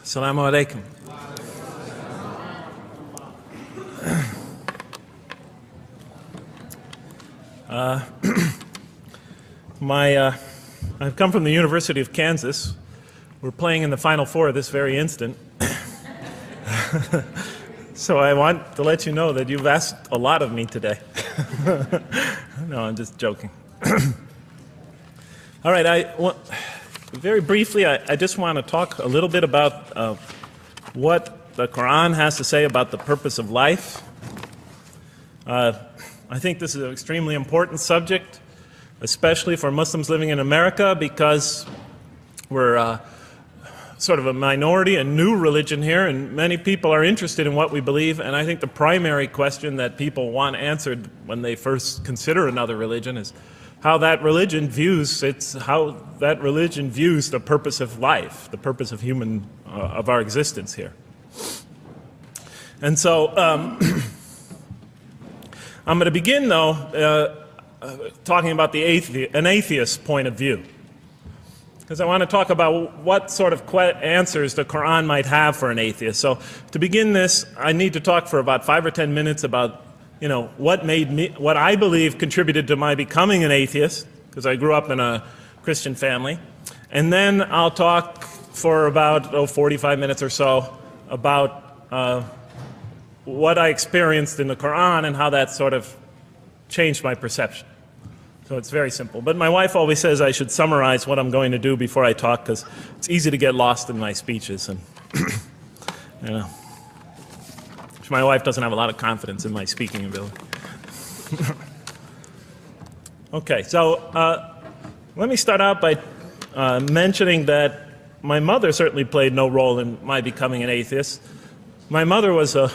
Assalamu alaikum. I've come from the University of Kansas. We're playing in the Final Four this very instant. So I want to let you know that you've asked a lot of me today. No, I'm just joking. All right, very briefly, I just want to talk a little bit about what the Quran has to say about the purpose of life. I think this is an extremely important subject, especially for Muslims living in America, because we're sort of a minority, a new religion here, and many people are interested in what we believe. And I think the primary question that people want answered when they first consider another religion is how that religion views the purpose of life, the purpose of of our existence here. And so I'm going to begin, though, talking about an atheist point of view, because I want to talk about what sort of answers the Quran might have for an atheist. So to begin this, I need to talk for about 5 or 10 minutes about what I believe contributed to my becoming an atheist, because I grew up in a Christian family. And then I'll talk for about 45 minutes or so about what I experienced in the Quran and how that sort of changed my perception. So it's very simple. But my wife always says I should summarize what I'm going to do before I talk, because it's easy to get lost in my speeches. And my wife doesn't have a lot of confidence in my speaking ability. Okay, so let me start out by mentioning that my mother certainly played no role in my becoming an atheist. My mother was a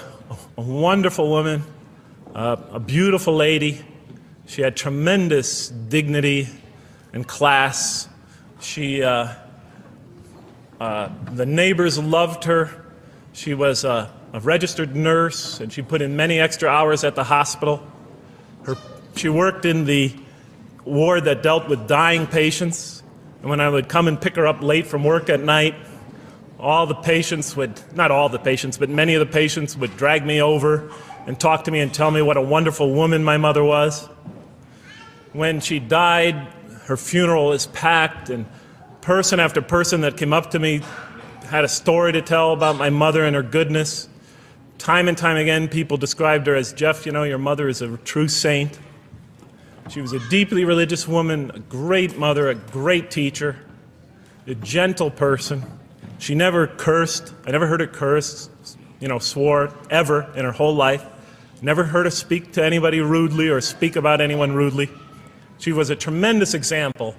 wonderful woman, a beautiful lady. She had tremendous dignity and class. The neighbors loved her. She was a registered nurse, and she put in many extra hours at the hospital. She worked in the ward that dealt with dying patients, and when I would come and pick her up late from work at night, not all the patients, but many of the patients would drag me over and talk to me and tell me what a wonderful woman my mother was. When she died, her funeral was packed, and person after person that came up to me had a story to tell about my mother and her goodness. Time and time again, people described her as, "Jeff, your mother is a true saint." She was a deeply religious woman, a great mother, a great teacher, a gentle person. She never cursed. I never heard her curse, swore, ever in her whole life. Never heard her speak to anybody rudely or speak about anyone rudely. She was a tremendous example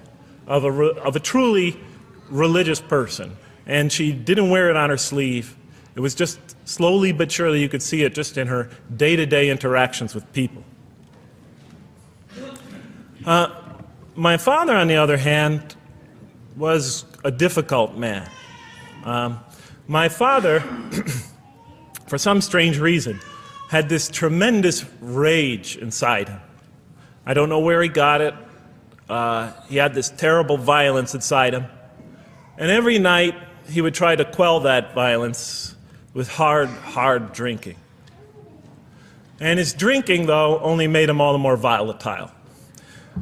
of a truly religious person. And she didn't wear it on her sleeve. It was just slowly but surely you could see it just in her day-to-day interactions with people. My father, on the other hand, was a difficult man. My father, for some strange reason, had this tremendous rage inside him. I don't know where he got it. He had this terrible violence inside him. And every night he would try to quell that violence with hard drinking. And his drinking, though, only made him all the more volatile.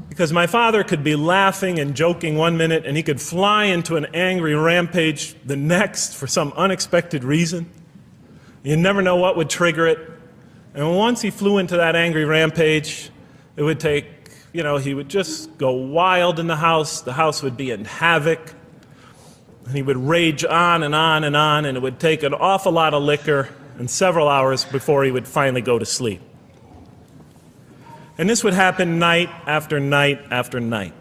Because my father could be laughing and joking one minute, and he could fly into an angry rampage the next for some unexpected reason. You never know what would trigger it. And once he flew into that angry rampage, it would take, he would just go wild in the house would be in havoc, and he would rage on and on and on, and it would take an awful lot of liquor and several hours before he would finally go to sleep. And this would happen night after night after night.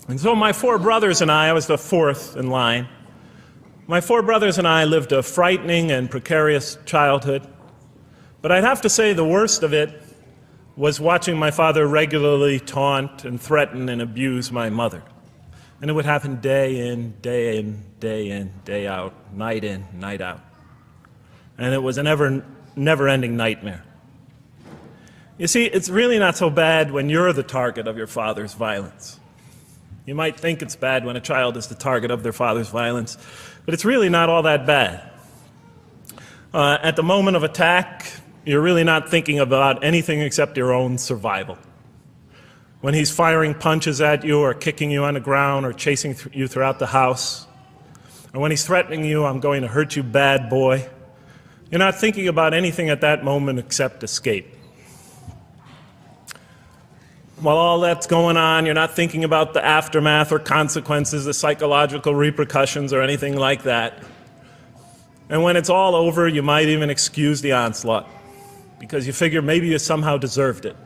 And so my 4 brothers and I was the 4th in line. My 4 brothers and I lived a frightening and precarious childhood, but I'd have to say the worst of it was watching my father regularly taunt and threaten and abuse my mother. And it would happen day in, day in, day in, day out, night in, night out. And it was a never-ending nightmare. You see, it's really not so bad when you're the target of your father's violence. You might think it's bad when a child is the target of their father's violence, but it's really not all that bad. At the moment of attack, you're really not thinking about anything except your own survival. When he's firing punches at you or kicking you on the ground or chasing you throughout the house, or when he's threatening you, I'm going to hurt you, bad boy, you're not thinking about anything at that moment except escape. While all that's going on, you're not thinking about the aftermath or consequences, the psychological repercussions or anything like that. And when it's all over, you might even excuse the onslaught because you figure maybe you somehow deserved it.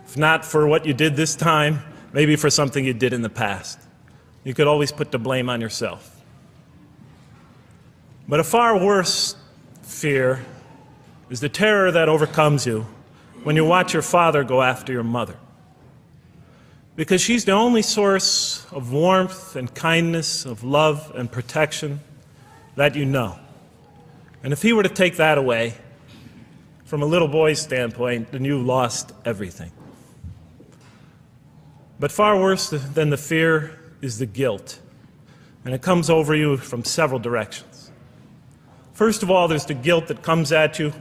If not for what you did this time, maybe for something you did in the past. You could always put the blame on yourself. But a far worse fear is the terror that overcomes you when you watch your father go after your mother. Because she's the only source of warmth and kindness, of love and protection that you know. And if he were to take that away, from a little boy's standpoint, then you've lost everything. But far worse than the fear is the guilt. And it comes over you from several directions. First of all, there's the guilt that comes at you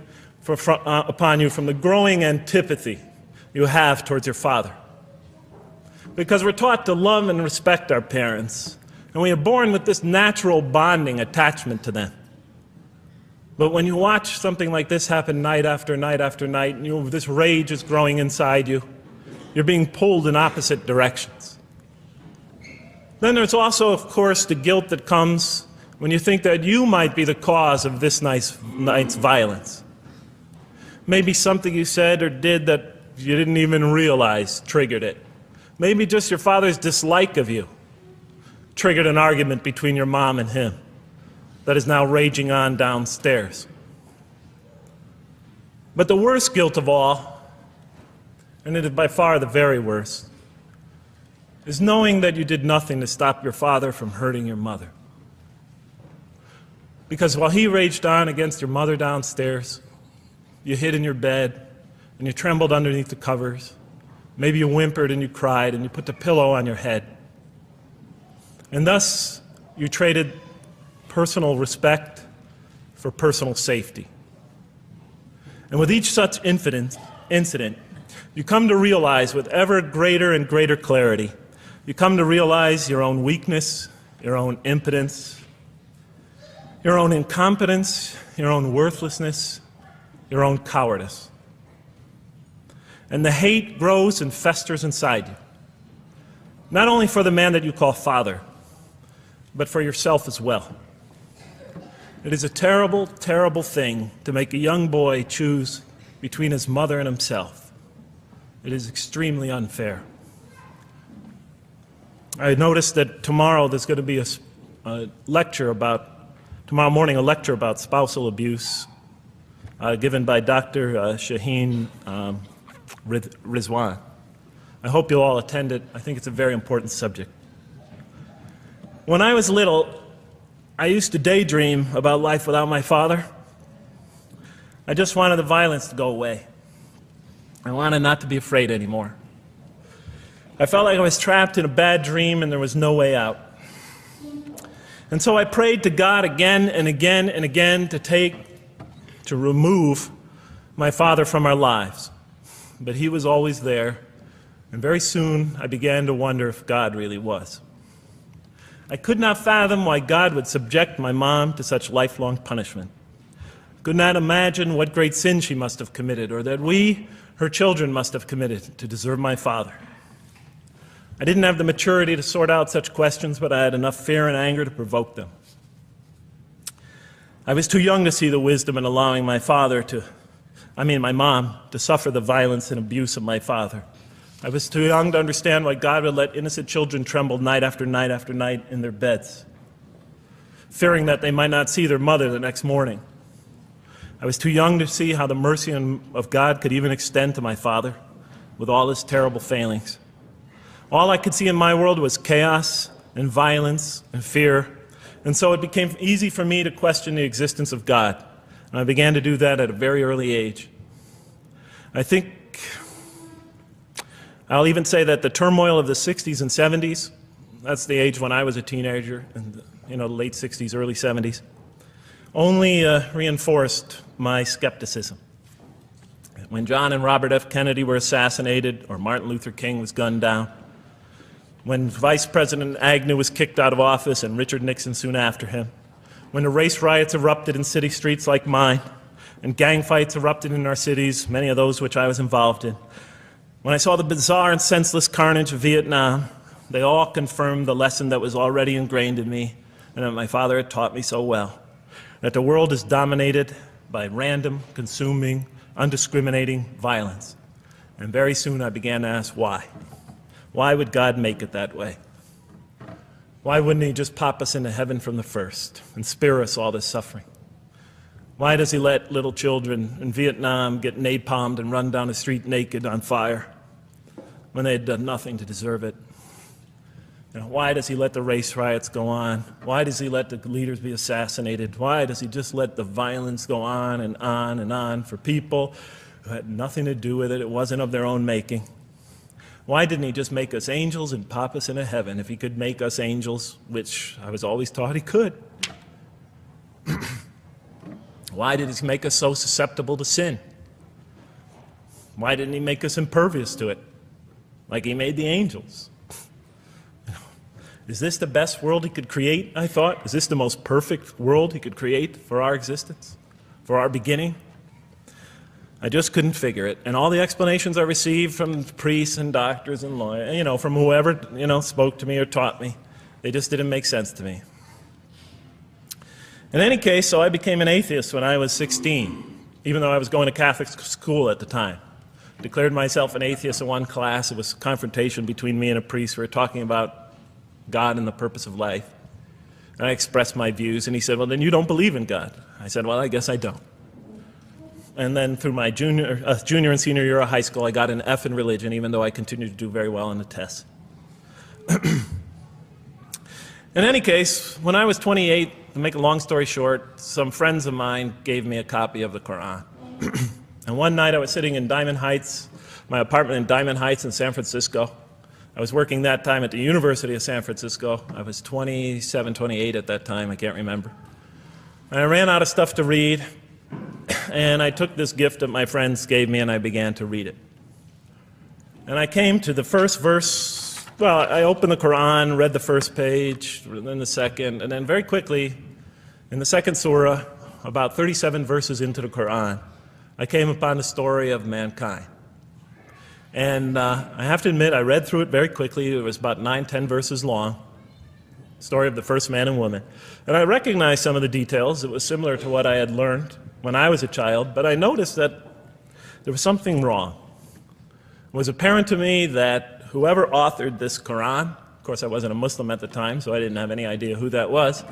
upon you from the growing antipathy you have towards your father. Because we're taught to love and respect our parents, and we are born with this natural bonding attachment to them. But when you watch something like this happen night after night after night, and this rage is growing inside you, you're being pulled in opposite directions. Then there's also, of course, the guilt that comes when you think that you might be the cause of this night's violence. Maybe something you said or did that you didn't even realize triggered it. Maybe just your father's dislike of you triggered an argument between your mom and him that is now raging on downstairs. But the worst guilt of all, and it is by far the very worst, is knowing that you did nothing to stop your father from hurting your mother. Because while he raged on against your mother downstairs, you hid in your bed and you trembled underneath the covers. Maybe you whimpered and you cried and you put the pillow on your head. And thus, you traded personal respect for personal safety. And with each such incident, you come to realize with ever greater and greater clarity, you come to realize your own weakness, your own impotence, your own incompetence, your own worthlessness, your own cowardice. And the hate grows and festers inside you, not only for the man that you call father, but for yourself as well. It is a terrible, terrible thing to make a young boy choose between his mother and himself. It is extremely unfair. I noticed that tomorrow there's going to be tomorrow morning a lecture about spousal abuse given by Dr. Shaheen Rizwan. I hope you'll all attend it. I think it's a very important subject. When I was little, I used to daydream about life without my father. I just wanted the violence to go away. I wanted not to be afraid anymore. I felt like I was trapped in a bad dream and there was no way out. And so I prayed to God again and again and again to remove my father from our lives. But he was always there, and very soon I began to wonder if God really was. I could not fathom why God would subject my mom to such lifelong punishment. I could not imagine what great sin she must have committed, or that we, her children, must have committed to deserve my father. I didn't have the maturity to sort out such questions, but I had enough fear and anger to provoke them. I was too young to see the wisdom in allowing my mom to suffer the violence and abuse of my father. I was too young to understand why God would let innocent children tremble night after night after night in their beds, fearing that they might not see their mother the next morning. I was too young to see how the mercy of God could even extend to my father with all his terrible failings. All I could see in my world was chaos and violence and fear, and so it became easy for me to question the existence of God. And I began to do that at a very early age. I think I'll even say that the turmoil of the 60s and 70s that's the age when I was a teenager, in the late 60s, early 70s, only reinforced my skepticism. When John and Robert F. Kennedy were assassinated, or Martin Luther King was gunned down, when Vice President Agnew was kicked out of office and Richard Nixon soon after him, when the race riots erupted in city streets like mine, and gang fights erupted in our cities, many of those which I was involved in, when I saw the bizarre and senseless carnage of Vietnam, they all confirmed the lesson that was already ingrained in me and that my father had taught me so well, that the world is dominated by random, consuming, undiscriminating violence. And very soon I began to ask why. Why would God make it that way? Why wouldn't He just pop us into heaven from the first and spare us all this suffering? Why does He let little children in Vietnam get napalmed and run down the street naked on fire when they had done nothing to deserve it? Why does He let the race riots go on? Why does He let the leaders be assassinated? Why does He just let the violence go on and on and on for people who had nothing to do with it? It wasn't of their own making. Why didn't He just make us angels and pop us into heaven if He could make us angels, which I was always taught He could? Why did He make us so susceptible to sin? Why didn't He make us impervious to it, like He made the angels? Is this the best world He could create, I thought? Is this the most perfect world He could create for our existence, for our beginning? I just couldn't figure it. And all the explanations I received from priests and doctors and lawyers, from whoever, spoke to me or taught me, they just didn't make sense to me. In any case, so I became an atheist when I was 16, even though I was going to Catholic school at the time. Declared myself an atheist in one class. It was a confrontation between me and a priest. We were talking about God and the purpose of life. And I expressed my views, and he said, well, then you don't believe in God. I said, well, I guess I don't. And then through my junior and senior year of high school, I got an F in religion, even though I continued to do very well on the tests. In any case, when I was 28, to make a long story short, some friends of mine gave me a copy of the Quran. And one night I was sitting in Diamond Heights, my apartment in Diamond Heights in San Francisco. I was working that time at the University of San Francisco. I was 27, 28 at that time, I can't remember. And I ran out of stuff to read, and I took this gift that my friends gave me and I began to read it. And I came to the first verse. Well, I opened the Quran, read the first page, then the second, and then very quickly, in the second surah, about 37 verses into the Quran, I came upon the story of mankind. And I have to admit, I read through it very quickly. It was about 9, 10 verses long, story of the first man and woman. And I recognized some of the details. It was similar to what I had learned when I was a child, but I noticed that there was something wrong. It was apparent to me that whoever authored this Quran, of course I wasn't a Muslim at the time, so I didn't have any idea who that was,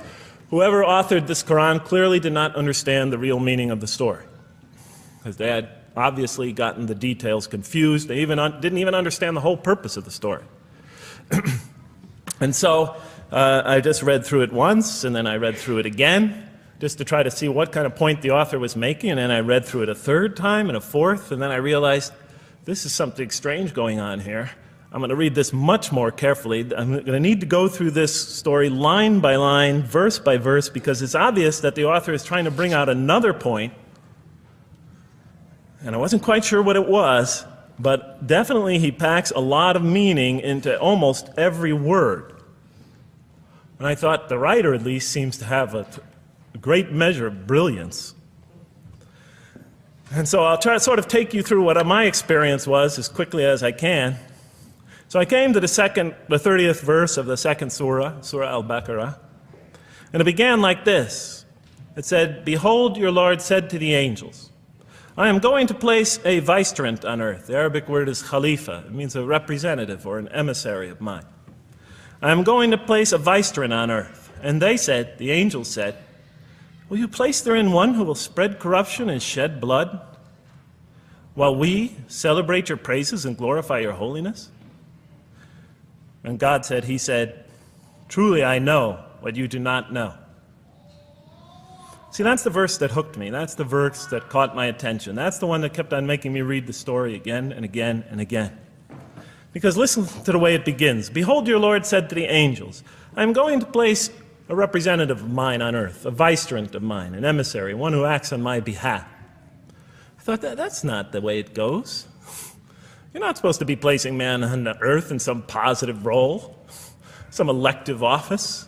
whoever authored this Quran clearly did not understand the real meaning of the story, because they had obviously gotten the details confused. They didn't even understand the whole purpose of the story. And so I just read through it once, and then I read through it again, just to try to see what kind of point the author was making, and then I read through it a third time and a fourth, and then I realized this is something strange going on here. I'm going to read this much more carefully. I'm going to need to go through this story line by line, verse by verse, because it's obvious that the author is trying to bring out another point. And I wasn't quite sure what it was, but definitely he packs a lot of meaning into almost every word. And I thought the writer at least seems to have a great measure of brilliance. And so I'll try to sort of take you through what my experience was as quickly as I can. So I came to the 30th verse of the second surah, Surah Al-Baqarah, and it began like this. It said, "Behold, your Lord said to the angels, I am going to place a vicegerent on earth." The Arabic word is khalifa. It means a representative or an emissary of mine. "I am going to place a vicegerent on earth." And they said, the angels said, "Will you place therein one who will spread corruption and shed blood, while we celebrate your praises and glorify your holiness?" And God said, He said, "Truly I know what you do not know." See, that's the verse that hooked me. That's the verse that caught my attention. That's the one that kept on making me read the story again and again and again. Because listen to the way it begins. Behold, your Lord said to the angels, I am going to place a representative of mine on earth, a vicegerent of mine, an emissary, one who acts on my behalf. I thought, that's not the way it goes. You're not supposed to be placing man on the earth in some positive role, some elective office.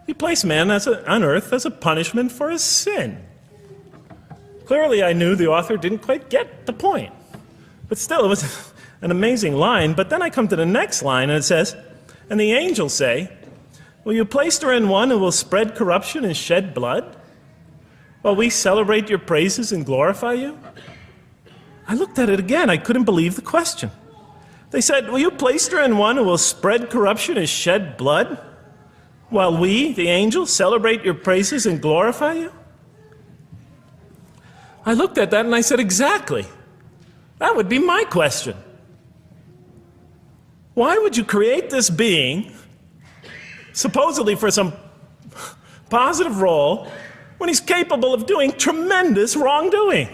You place man on earth as a punishment for his sin. Clearly, I knew the author didn't quite get the point. But still, it was an amazing line. But then I come to the next line, and it says, and the angels say, will you place therein one who will spread corruption and shed blood, while we celebrate your praises and glorify you? I looked at it again. I couldn't believe the question. They said, will you place therein one who will spread corruption and shed blood, while we, the angels, celebrate your praises and glorify you? I looked at that and I said, exactly. That would be my question. Why would you create this being, supposedly for some positive role, when he's capable of doing tremendous wrongdoing?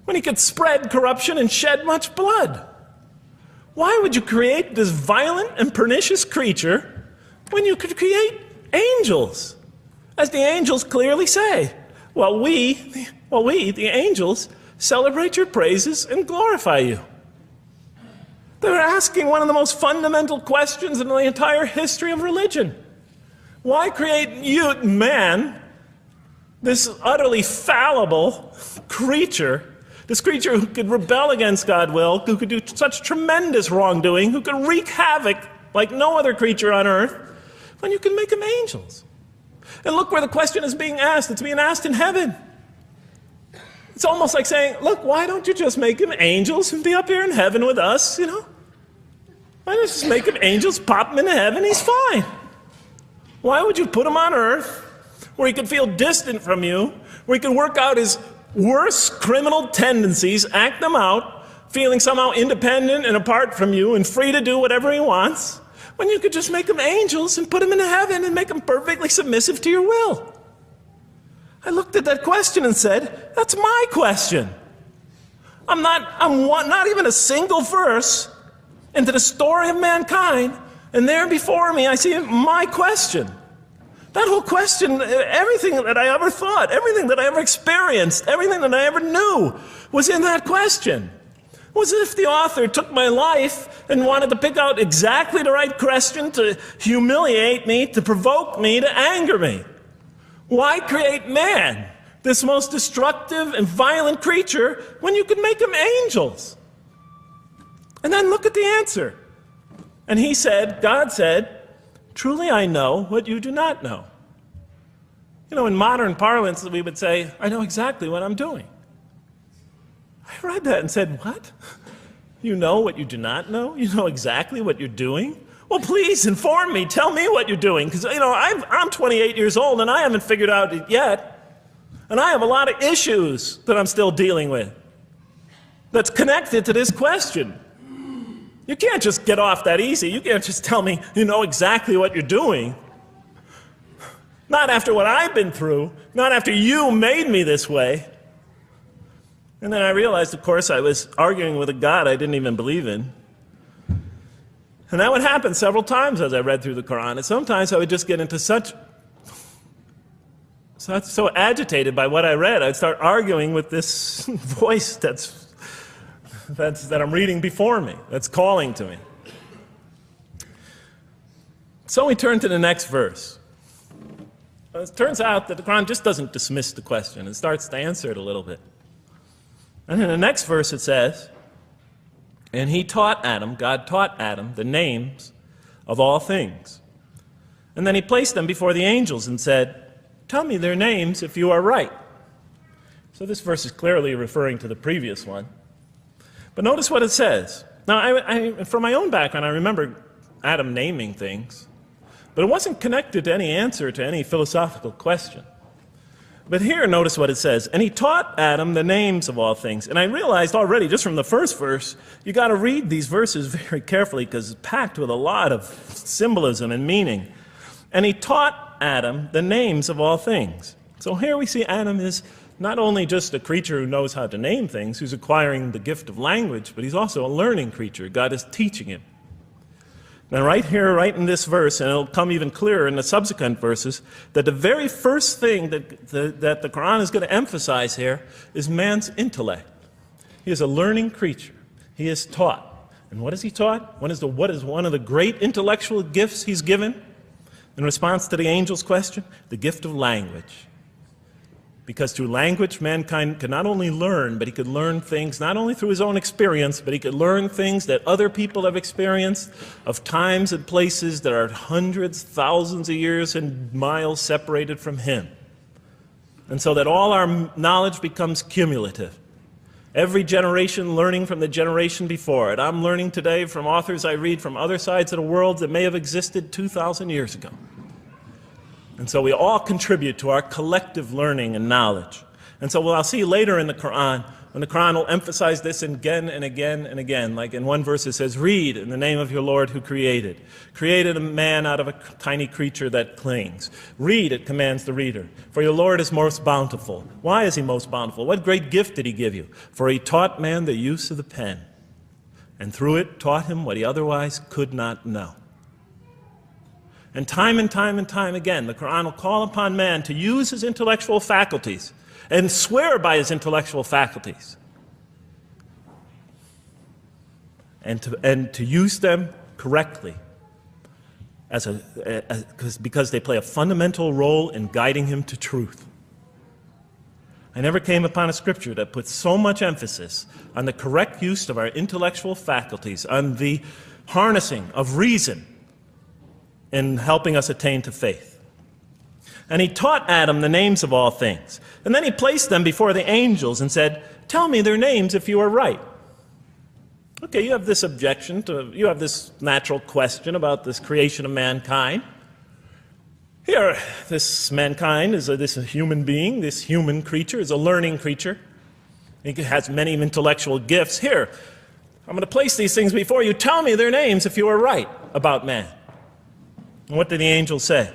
When he could spread corruption and shed much blood? Why would you create this violent and pernicious creature when you could create angels? As the angels clearly say, well, we, the angels, celebrate your praises and glorify you. They're asking one of the most fundamental questions in the entire history of religion. Why create you, man, this utterly fallible creature, this creature who could rebel against God's will, who could do such tremendous wrongdoing, who could wreak havoc like no other creature on earth, when you can make them angels? And look where the question is being asked. It's being asked in heaven. It's almost like saying, look, why don't you just make them angels and be up here in heaven with us, you know? Why don't you just make them angels, pop them into heaven, he's fine. Why would you put him on earth where he could feel distant from you, where he could work out his worst criminal tendencies, act them out, feeling somehow independent and apart from you and free to do whatever he wants, when you could just make them angels and put them into heaven and make them perfectly submissive to your will? I looked at that question and said, that's my question. I'm not even a single verse into the story of mankind, and there before me I see my question. That whole question, everything that I ever thought, everything that I ever experienced, everything that I ever knew was in that question. It was as if the author took my life and wanted to pick out exactly the right question to humiliate me, to provoke me, to anger me. Why create man, this most destructive and violent creature, when you could make him angels? And then look at the answer. And he said, God said, truly I know what you do not know. You know, in modern parlance, we would say, I know exactly what I'm doing. I read that and said, what? You know what you do not know? You know exactly what you're doing? Well, please inform me. Tell me what you're doing. Because, you know, I'm 28 years old and I haven't figured out it yet. And I have a lot of issues that I'm still dealing with that's connected to this question. You can't just get off that easy. You can't just tell me you know exactly what you're doing. Not after what I've been through. Not after you made me this way. And then I realized, of course, I was arguing with a God I didn't even believe in. And that would happen several times as I read through the Quran. And sometimes I would just get into so agitated by what I read, I'd start arguing with this voice that I'm reading before me, that's calling to me. So we turn to the next verse. It turns out that the Quran just doesn't dismiss the question. It starts to answer it a little bit. And in the next verse it says, and he taught Adam, God taught Adam, the names of all things. And then he placed them before the angels and said, tell me their names if you are right. So this verse is clearly referring to the previous one. But notice what it says. Now, from my own background, I remember Adam naming things, but it wasn't connected to any answer to any philosophical question. But here, notice what it says. And he taught Adam the names of all things. And I realized already, just from the first verse, you got to read these verses very carefully because it's packed with a lot of symbolism and meaning. And he taught Adam the names of all things. So here we see Adam is not only just a creature who knows how to name things, who's acquiring the gift of language, but he's also a learning creature. God is teaching him. Now right here, right in this verse, and it'll come even clearer in the subsequent verses, that the very first thing that the Quran is going to emphasize here is man's intellect. He is a learning creature. He is taught. And what is he taught? What is one of the great intellectual gifts he's given? In response to the angel's question, the gift of language. Because through language, mankind could not only learn, but he could learn things not only through his own experience, but he could learn things that other people have experienced of times and places that are hundreds, thousands of years and miles separated from him. And so that all our knowledge becomes cumulative. Every generation learning from the generation before it. I'm learning today from authors I read from other sides of the world that may have existed 2,000 years ago. And so we all contribute to our collective learning and knowledge. And so I'll see later in the Quran, when the Quran will emphasize this again and again and again. Like in one verse it says, read in the name of your Lord who created. Created a man out of a tiny creature that clings. Read, it commands the reader. For your Lord is most bountiful. Why is he most bountiful? What great gift did he give you? For he taught man the use of the pen. And through it taught him what he otherwise could not know. And time again, the Quran will call upon man to use his intellectual faculties and swear by his intellectual faculties and to use them correctly because they play a fundamental role in guiding him to truth. I never came upon a scripture that puts so much emphasis on the correct use of our intellectual faculties, on the harnessing of reason in helping us attain to faith. And he taught Adam the names of all things. And then he placed them before the angels and said, tell me their names if you are right. Okay, you have this objection you have this natural question about this creation of mankind. Here, this mankind is this human being, this human creature is a learning creature. He has many intellectual gifts. Here, I'm going to place these things before you. Tell me their names if you are right about man. And what did the angels say?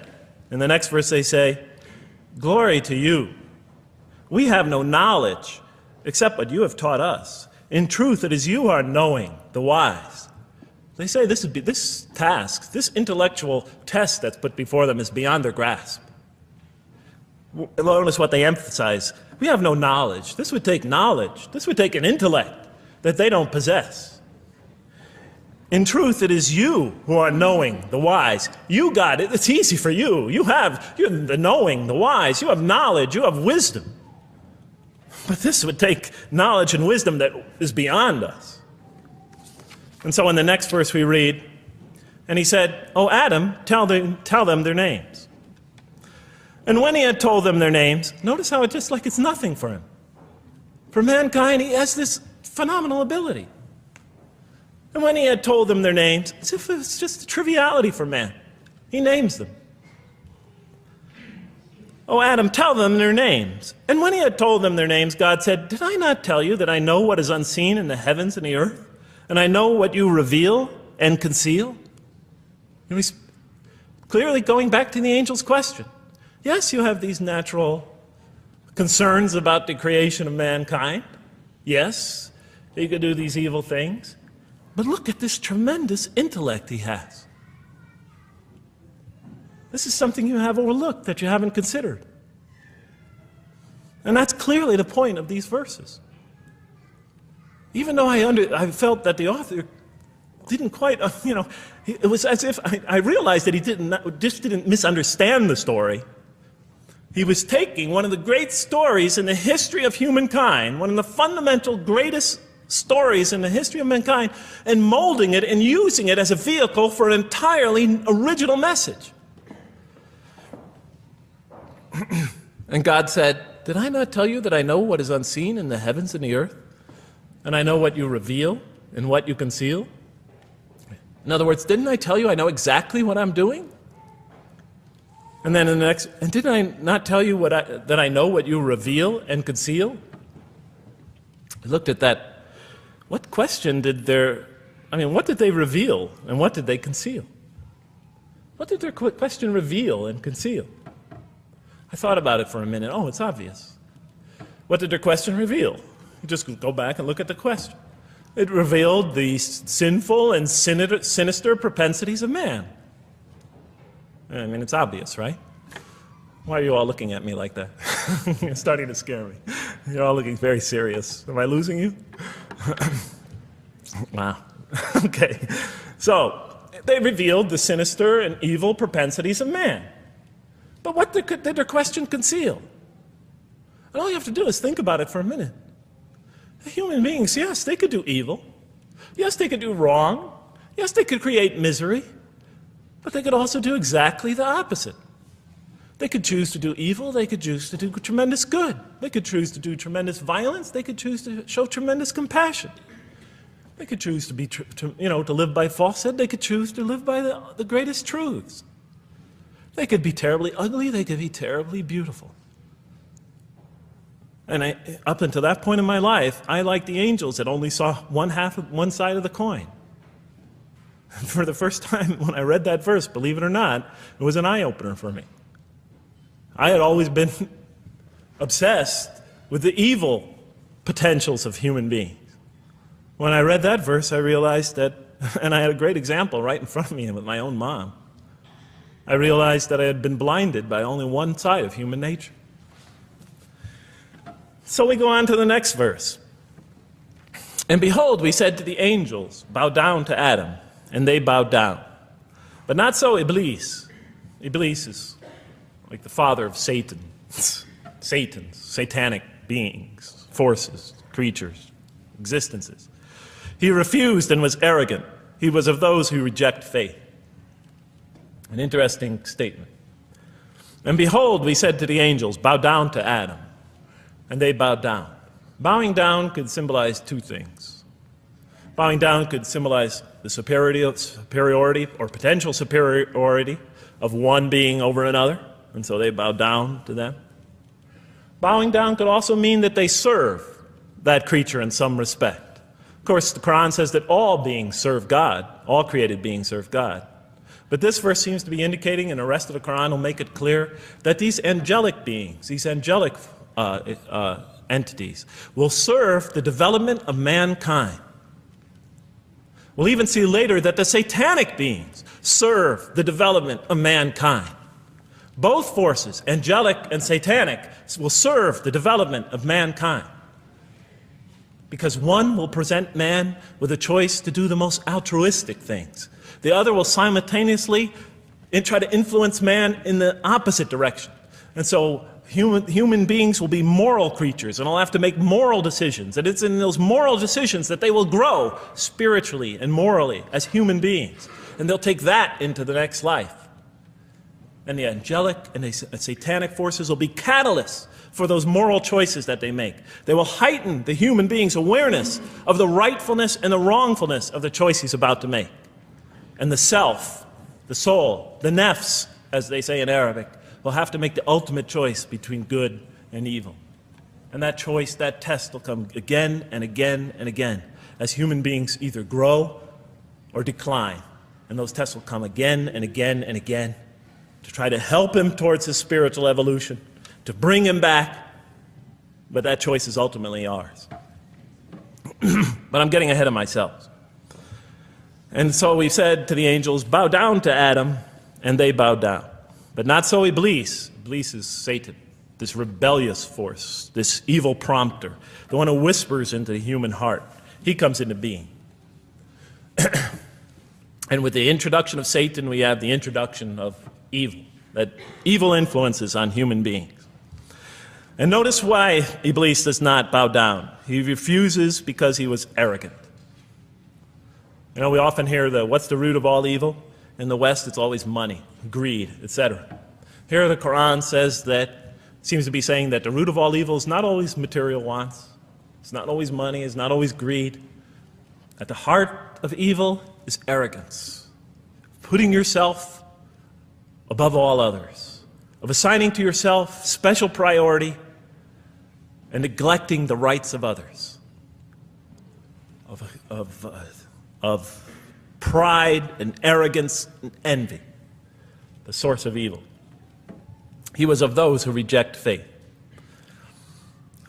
In the next verse they say, glory to you. We have no knowledge except what you have taught us. In truth, it is you who are knowing, the wise. They say this task, this intellectual test that's put before them is beyond their grasp. Notice what they emphasize. We have no knowledge. This would take knowledge. This would take an intellect that they don't possess. In truth, it is you who are knowing, the wise. You got it. It's easy for you. You have the knowing, the wise. You have knowledge. You have wisdom. But this would take knowledge and wisdom that is beyond us. And so in the next verse we read, and he said, "O Adam, tell them their names." And when he had told them their names, notice how it's just like it's nothing for him. For mankind, he has this phenomenal ability. And when he had told them their names, as if it was just a triviality for man, he names them. "O Adam, tell them their names." And when he had told them their names, God said, "Did I not tell you that I know what is unseen in the heavens and the earth? And I know what you reveal and conceal?" And he's clearly going back to the angel's question. Yes, you have these natural concerns about the creation of mankind. Yes, he could do these evil things. But look at this tremendous intellect he has. This is something you have overlooked, that you haven't considered. And that's clearly the point of these verses. Even though I felt that the author didn't quite, it was as if I realized that he didn't misunderstand the story. He was taking one of the great stories in the history of humankind, one of the fundamental greatest stories in the history of mankind, and molding it and using it as a vehicle for an entirely original message. And God said, "Did I not tell you that I know what is unseen in the heavens and the earth? And I know what you reveal and what you conceal?" In other words, didn't I tell you I know exactly what I'm doing? And then in the next, and didn't I not tell you that I know what you reveal and conceal? I looked at that. What question what did they reveal and what did they conceal? What did their question reveal and conceal? I thought about it for a minute. Oh, it's obvious. What did their question reveal? You just go back and look at the question. It revealed the sinful and sinister propensities of man. I mean, it's obvious, right? Why are you all looking at me like that? You're starting to scare me. You're all looking very serious. Am I losing you? Wow. Okay. So, they revealed the sinister and evil propensities of man. But what did their question conceal? And all you have to do is think about it for a minute. Human beings, yes, they could do evil. Yes, they could do wrong. Yes, they could create misery. But they could also do exactly the opposite. They could choose to do evil. They could choose to do tremendous good. They could choose to do tremendous violence. They could choose to show tremendous compassion. They could choose to be, to live by falsehood. They could choose to live by the greatest truths. They could be terribly ugly. They could be terribly beautiful. And up until that point in my life, I, like the angels, that only saw one side of the coin. For the first time when I read that verse, believe it or not, it was an eye-opener for me. I had always been obsessed with the evil potentials of human beings. When I read that verse, I realized that, and I had a great example right in front of me with my own mom, I realized that I had been blinded by only one side of human nature. So we go on to the next verse. And behold, we said to the angels, bow down to Adam, and they bowed down. But not so Iblis. Iblis is like the father of Satan. Satans, satanic beings, forces, creatures, existences. He refused and was arrogant. He was of those who reject faith. An interesting statement. And behold, we said to the angels, bow down to Adam. And they bowed down. Bowing down could symbolize two things. Bowing down could symbolize the superiority or potential superiority of one being over another, and so they bowed down to them. Bowing down could also mean that they serve that creature in some respect. Of course, the Quran says that all beings serve God, all created beings serve God. But this verse seems to be indicating, and the rest of the Quran will make it clear, that these angelic beings, these angelic entities, will serve the development of mankind. We'll even see later that the satanic beings serve the development of mankind. Both forces, angelic and satanic, will serve the development of mankind. Because one will present man with a choice to do the most altruistic things. The other will simultaneously try to influence man in the opposite direction. And so human beings will be moral creatures, and they'll have to make moral decisions. And it's in those moral decisions that they will grow spiritually and morally as human beings. And they'll take that into the next life. And the angelic and the satanic forces will be catalysts for those moral choices that they make. They will heighten the human being's awareness of the rightfulness and the wrongfulness of the choice he's about to make. And the self, the soul, the nafs, as they say in Arabic, will have to make the ultimate choice between good and evil. And that choice, that test will come again and again and again as human beings either grow or decline. And those tests will come again and again and again to try to help him towards his spiritual evolution, to bring him back, but that choice is ultimately ours. But I'm getting ahead of myself. And so we said to the angels, bow down to Adam, and they bowed down. But not so Iblis. Iblis is Satan, this rebellious force, this evil prompter, the one who whispers into the human heart. He comes into being. And with the introduction of Satan, we have the introduction of evil, that evil influences on human beings. And notice why Iblis does not bow down. He refuses because he was arrogant. You know, we often hear what's the root of all evil? In the West, it's always money, greed, etc. Here the Quran says that, seems to be saying that the root of all evil is not always material wants. It's not always money, it's not always greed. At the heart of evil is arrogance. Putting yourself above all others. Of assigning to yourself special priority and neglecting the rights of others. Of pride and arrogance and envy, the source of evil. He was of those who reject faith.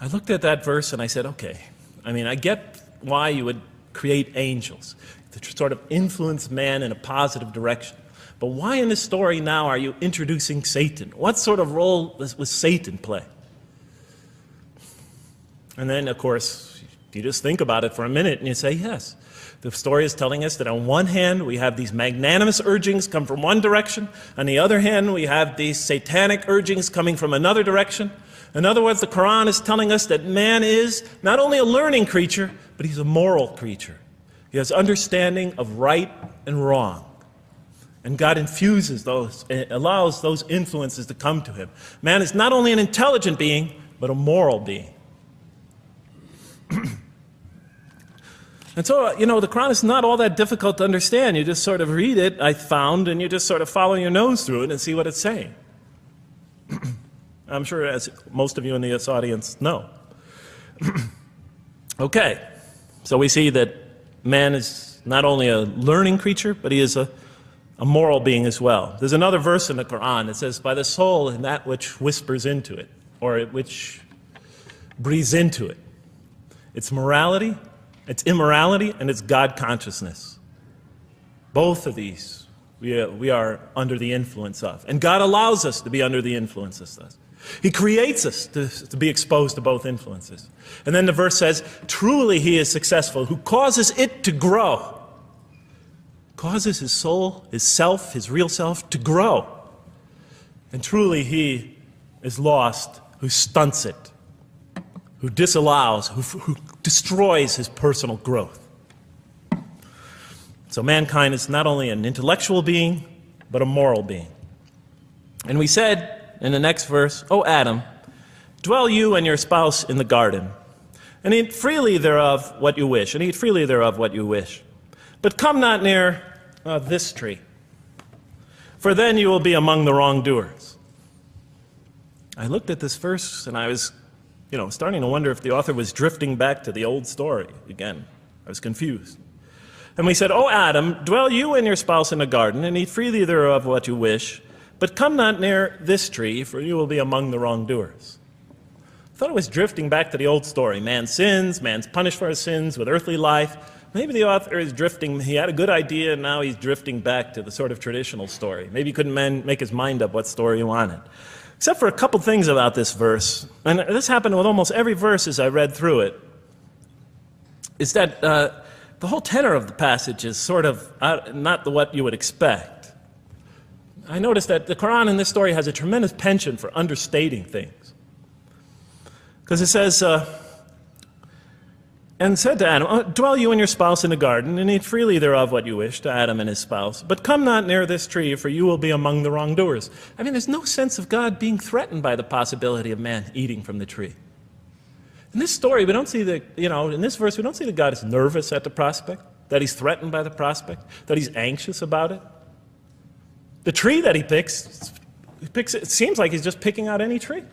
I looked at that verse and I said, okay, I mean, I get why you would create angels, to sort of influence man in a positive direction. But why in this story now are you introducing Satan? What sort of role was Satan play? And then, of course, you just think about it for a minute and you say, yes. The story is telling us that on one hand, we have these magnanimous urgings come from one direction. On the other hand, we have these satanic urgings coming from another direction. In other words, the Quran is telling us that man is not only a learning creature, but he's a moral creature. He has understanding of right and wrong. And God infuses those, allows those influences to come to him. Man is not only an intelligent being, but a moral being. And so, you know, the Quran is not all that difficult to understand. You just sort of read it, I found, and you just sort of follow your nose through it and see what it's saying. I'm sure, as most of you in this audience know. Okay, so we see that man is not only a learning creature, but he is a moral being as well. There's another verse in the Quran that says, by the soul and that which whispers into it, or which breathes into it. It's morality, it's immorality, and it's God consciousness. Both of these we are under the influence of. And God allows us to be under the influence of this. He creates us to be exposed to both influences. And then the verse says, truly he is successful who causes it to grow. Causes his soul, his self, his real self to grow. And truly he is lost who stunts it, who disallows, who destroys his personal growth. So mankind is not only an intellectual being, but a moral being. And we said in the next verse, O Adam, dwell you and your spouse in the garden, and eat freely thereof what you wish, and eat freely thereof what you wish. But come not near this tree, for then you will be among the wrongdoers. I looked at this verse and I was, starting to wonder if the author was drifting back to the old story again. I was confused. And we said, O Adam, dwell you and your spouse in the garden, and eat freely thereof what you wish, but come not near this tree, for you will be among the wrongdoers. I thought it was drifting back to the old story. Man sins, man's punished for his sins with earthly life. Maybe the author is drifting, he had a good idea, and now he's drifting back to the sort of traditional story. Maybe he couldn't make his mind up what story he wanted. Except for a couple things about this verse, and this happened with almost every verse as I read through it, is that the whole tenor of the passage is sort of not what you would expect. I noticed that the Quran in this story has a tremendous penchant for understating things. Because it says, and said to Adam, dwell you and your spouse in the garden, and eat freely thereof what you wish, to Adam and his spouse. But come not near this tree, for you will be among the wrongdoers. I mean, there's no sense of God being threatened by the possibility of man eating from the tree. In this story, we don't see in this verse, we don't see that God is nervous at the prospect, that he's threatened by the prospect, that he's anxious about it. The tree that he picks, it seems like he's just picking out any tree.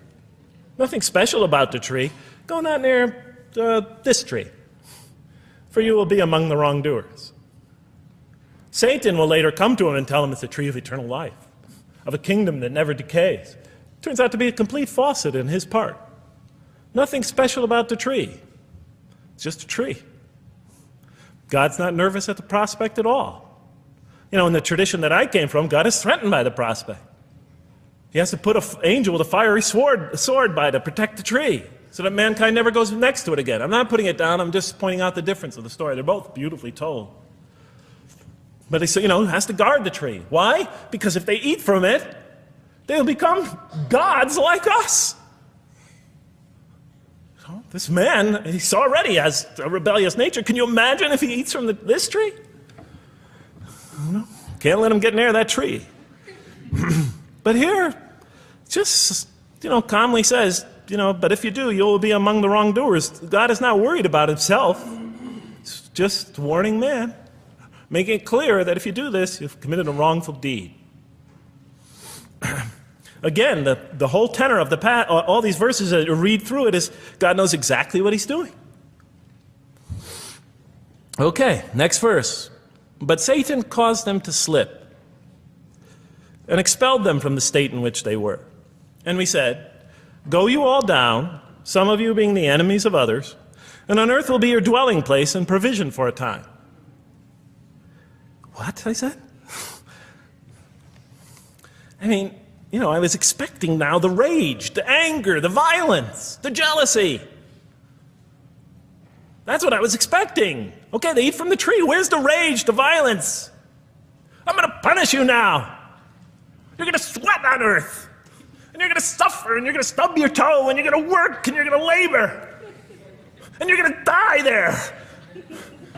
Nothing special about the tree. Go not near this tree, for you will be among the wrongdoers. Satan will later come to him and tell him it's a tree of eternal life, of a kingdom that never decays. Turns out to be a complete falsehood in his part. Nothing special about the tree. It's just a tree. God's not nervous at the prospect at all. In the tradition that I came from, God is threatened by the prospect. He has to put an angel with a fiery sword by to protect the tree, so that mankind never goes next to it again. I'm not putting it down, I'm just pointing out the difference of the story. They're both beautifully told. But he has to guard the tree. Why? Because if they eat from it, they'll become gods like us. This man, he already has a rebellious nature. Can you imagine if he eats from this tree? Can't let him get near that tree. But here, just, calmly says, but if you do, you will be among the wrongdoers. God is not worried about himself. It's just warning man, making it clear that if you do this, you've committed a wrongful deed. Again, the whole tenor of all these verses that you read through it is God knows exactly what he's doing. Okay, next verse. But Satan caused them to slip and expelled them from the state in which they were. And we said, go you all down, some of you being the enemies of others, And on earth will be your dwelling place and provision for a time. What? I said. I mean, you know, I was expecting now the rage, the anger, the violence, the jealousy. That's what I was expecting. Okay, they eat from the tree. Where's the rage, the violence? I'm going to punish you now. You're going to sweat on earth. And you're going to suffer, and you're going to stub your toe, and you're going to work, and you're going to labor. And you're going to die there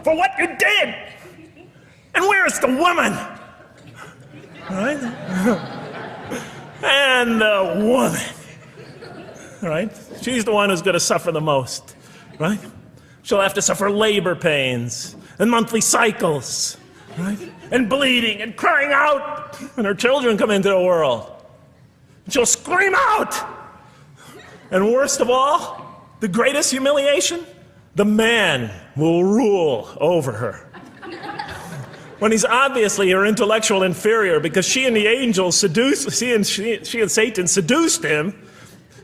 for what you did. And where is the woman? All right? And the woman, right? She's the one who's going to suffer the most, right? She'll have to suffer labor pains and monthly cycles, right? And bleeding and crying out when her children come into the world. And she'll scream out. And worst of all, the greatest humiliation, the man will rule over her. When he's obviously her intellectual inferior, because she and the angels she and Satan seduced him,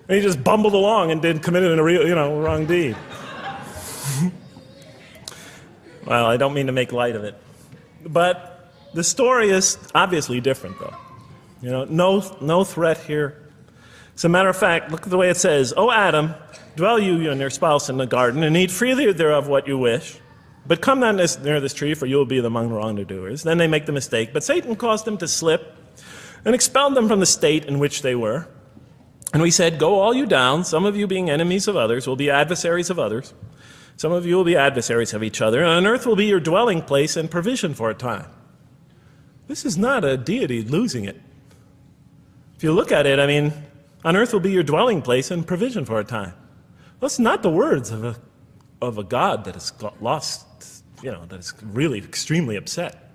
and he just bumbled along and committed a real, wrong deed. Well, I don't mean to make light of it, but the story is obviously different, though. No threat here. As a matter of fact, look at the way it says, "O Adam, dwell you and your spouse in the garden, and eat freely thereof what you wish. But come not near this tree, for you will be among the wrongdoers." Then they make the mistake. But Satan caused them to slip and expelled them from the state in which they were. And we said, "Go all you down, some of you being enemies of others, will be adversaries of others. Some of you will be adversaries of each other, and on earth will be your dwelling place and provision for a time." This is not a deity losing it. If you look at it, I mean, on earth will be your dwelling place and provision for a time. That's not the words of a God that is lost, that is really extremely upset.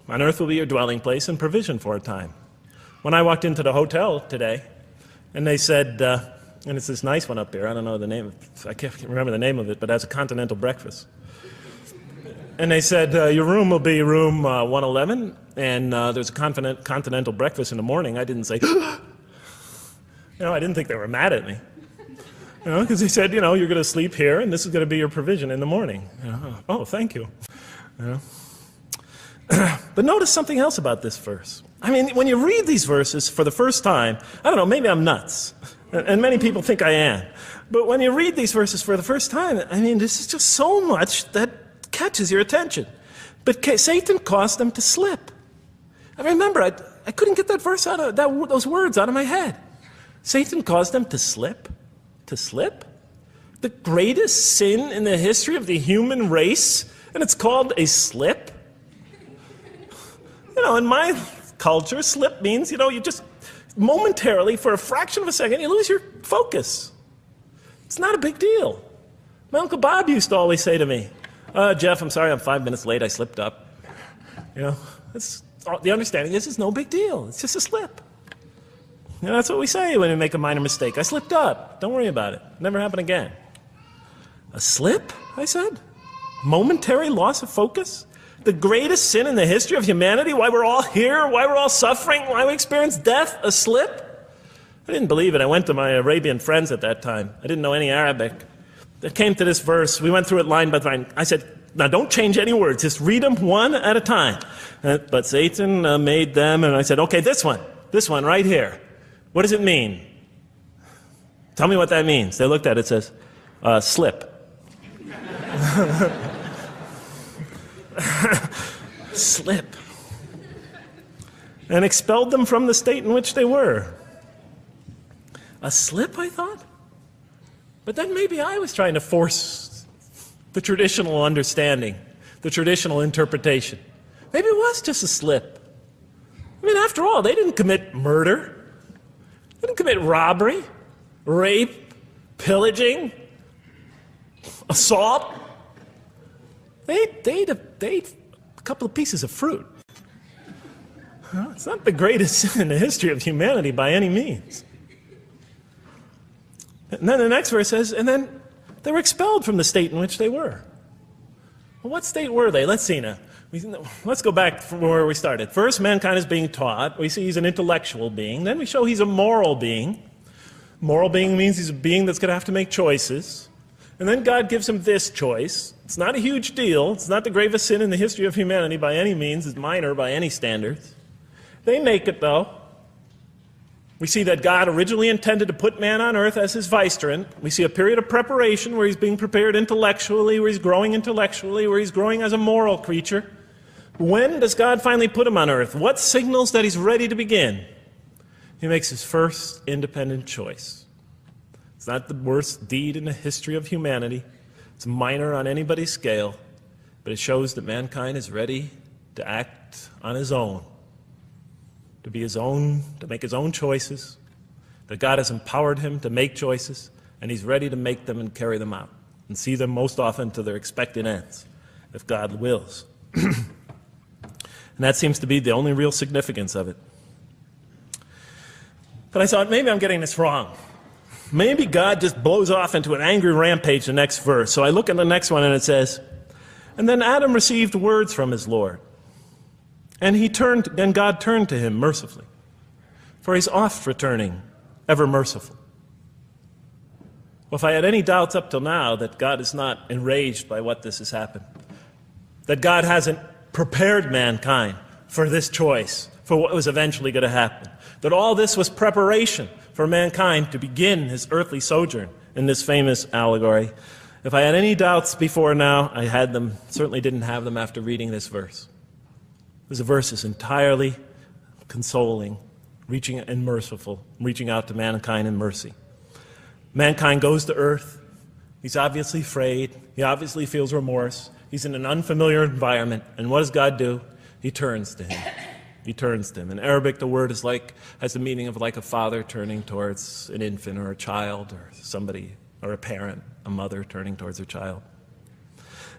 On earth will be your dwelling place and provision for a time. When I walked into the hotel today, and they said, and it's this nice one up here, I don't know the name, I can't remember the name of it, but it has a continental breakfast. And they said, your room will be room 111, and there's a continental breakfast in the morning. I didn't say, I didn't think they were mad at me. Because they said, you're going to sleep here, and this is going to be your provision in the morning. Oh, thank you. But notice something else about this verse. I mean, when you read these verses for the first time, I don't know, maybe I'm nuts, and many people think I am. But when you read these verses for the first time, I mean, this is just so much that catches your attention. But Satan caused them to slip. I remember, I couldn't get that verse out of those words out of my head. Satan caused them to slip. To slip? The greatest sin in the history of the human race, and it's called a slip? In my culture, slip means, you just momentarily, for a fraction of a second, you lose your focus. It's not a big deal. My Uncle Bob used to always say to me, Jeff, I'm sorry I'm 5 minutes late, I slipped up. The understanding is it's no big deal. It's just a slip. That's what we say when we make a minor mistake. I slipped up. Don't worry about it. Never happen again. A slip, I said? Momentary loss of focus? The greatest sin in the history of humanity? Why we're all here? Why we're all suffering? Why we experience death? A slip? I didn't believe it. I went to my Arabian friends at that time. I didn't know any Arabic. They came to this verse. We went through it line by line. I said, now don't change any words. Just read them one at a time. But Satan made them, and I said, okay, this one right here. What does it mean? Tell me what that means. They looked at it, it says, slip. Slip. And expelled them from the state in which they were. A slip, I thought? But then maybe I was trying to force the traditional understanding, the traditional interpretation. Maybe it was just a slip. I mean, after all, they didn't commit murder. They didn't commit robbery, rape, pillaging, assault. They ate a couple of pieces of fruit. It's not the greatest sin in the history of humanity by any means. And then the next verse says, and then they were expelled from the state in which they were. Well, what state were they? Let's see now. Let's go back from where we started. First, mankind is being taught. We see he's an intellectual being. Then we show he's a moral being. Moral being means he's a being that's going to have to make choices. And then God gives him this choice. It's not a huge deal. It's not the gravest sin in the history of humanity by any means. It's minor by any standards. They make it, though. We see that God originally intended to put man on earth as his vicegerent. We see a period of preparation where he's being prepared intellectually, where he's growing intellectually, where he's growing as a moral creature. When does God finally put him on earth? What signals that he's ready to begin? He makes his first independent choice. It's not the worst deed in the history of humanity. It's minor on anybody's scale, but it shows that mankind is ready to act on his own, to be his own, to make his own choices, that God has empowered him to make choices, and he's ready to make them and carry them out, and see them most often to their expected ends, if God wills. And that seems to be the only real significance of it. But I thought, maybe I'm getting this wrong. Maybe God just blows off into an angry rampage the next verse. So I look at the next one and it says, and then Adam received words from his Lord. And God turned to him mercifully. For he's oft returning, ever merciful. Well, if I had any doubts up till now that God is not enraged by what this has happened, that God hasn't prepared mankind for this choice, for what was eventually going to happen, that all this was preparation for mankind to begin his earthly sojourn in this famous allegory. If I had any doubts before now, I had them, certainly didn't have them after reading this verse. This verse is entirely consoling, reaching and merciful, reaching out to mankind in mercy. Mankind goes to earth. He's obviously afraid. He obviously feels remorse. He's in an unfamiliar environment. And what does God do? He turns to him. He turns to him. In Arabic, the word has the meaning of like a father turning towards an infant or a child or somebody, or a parent, a mother turning towards her child.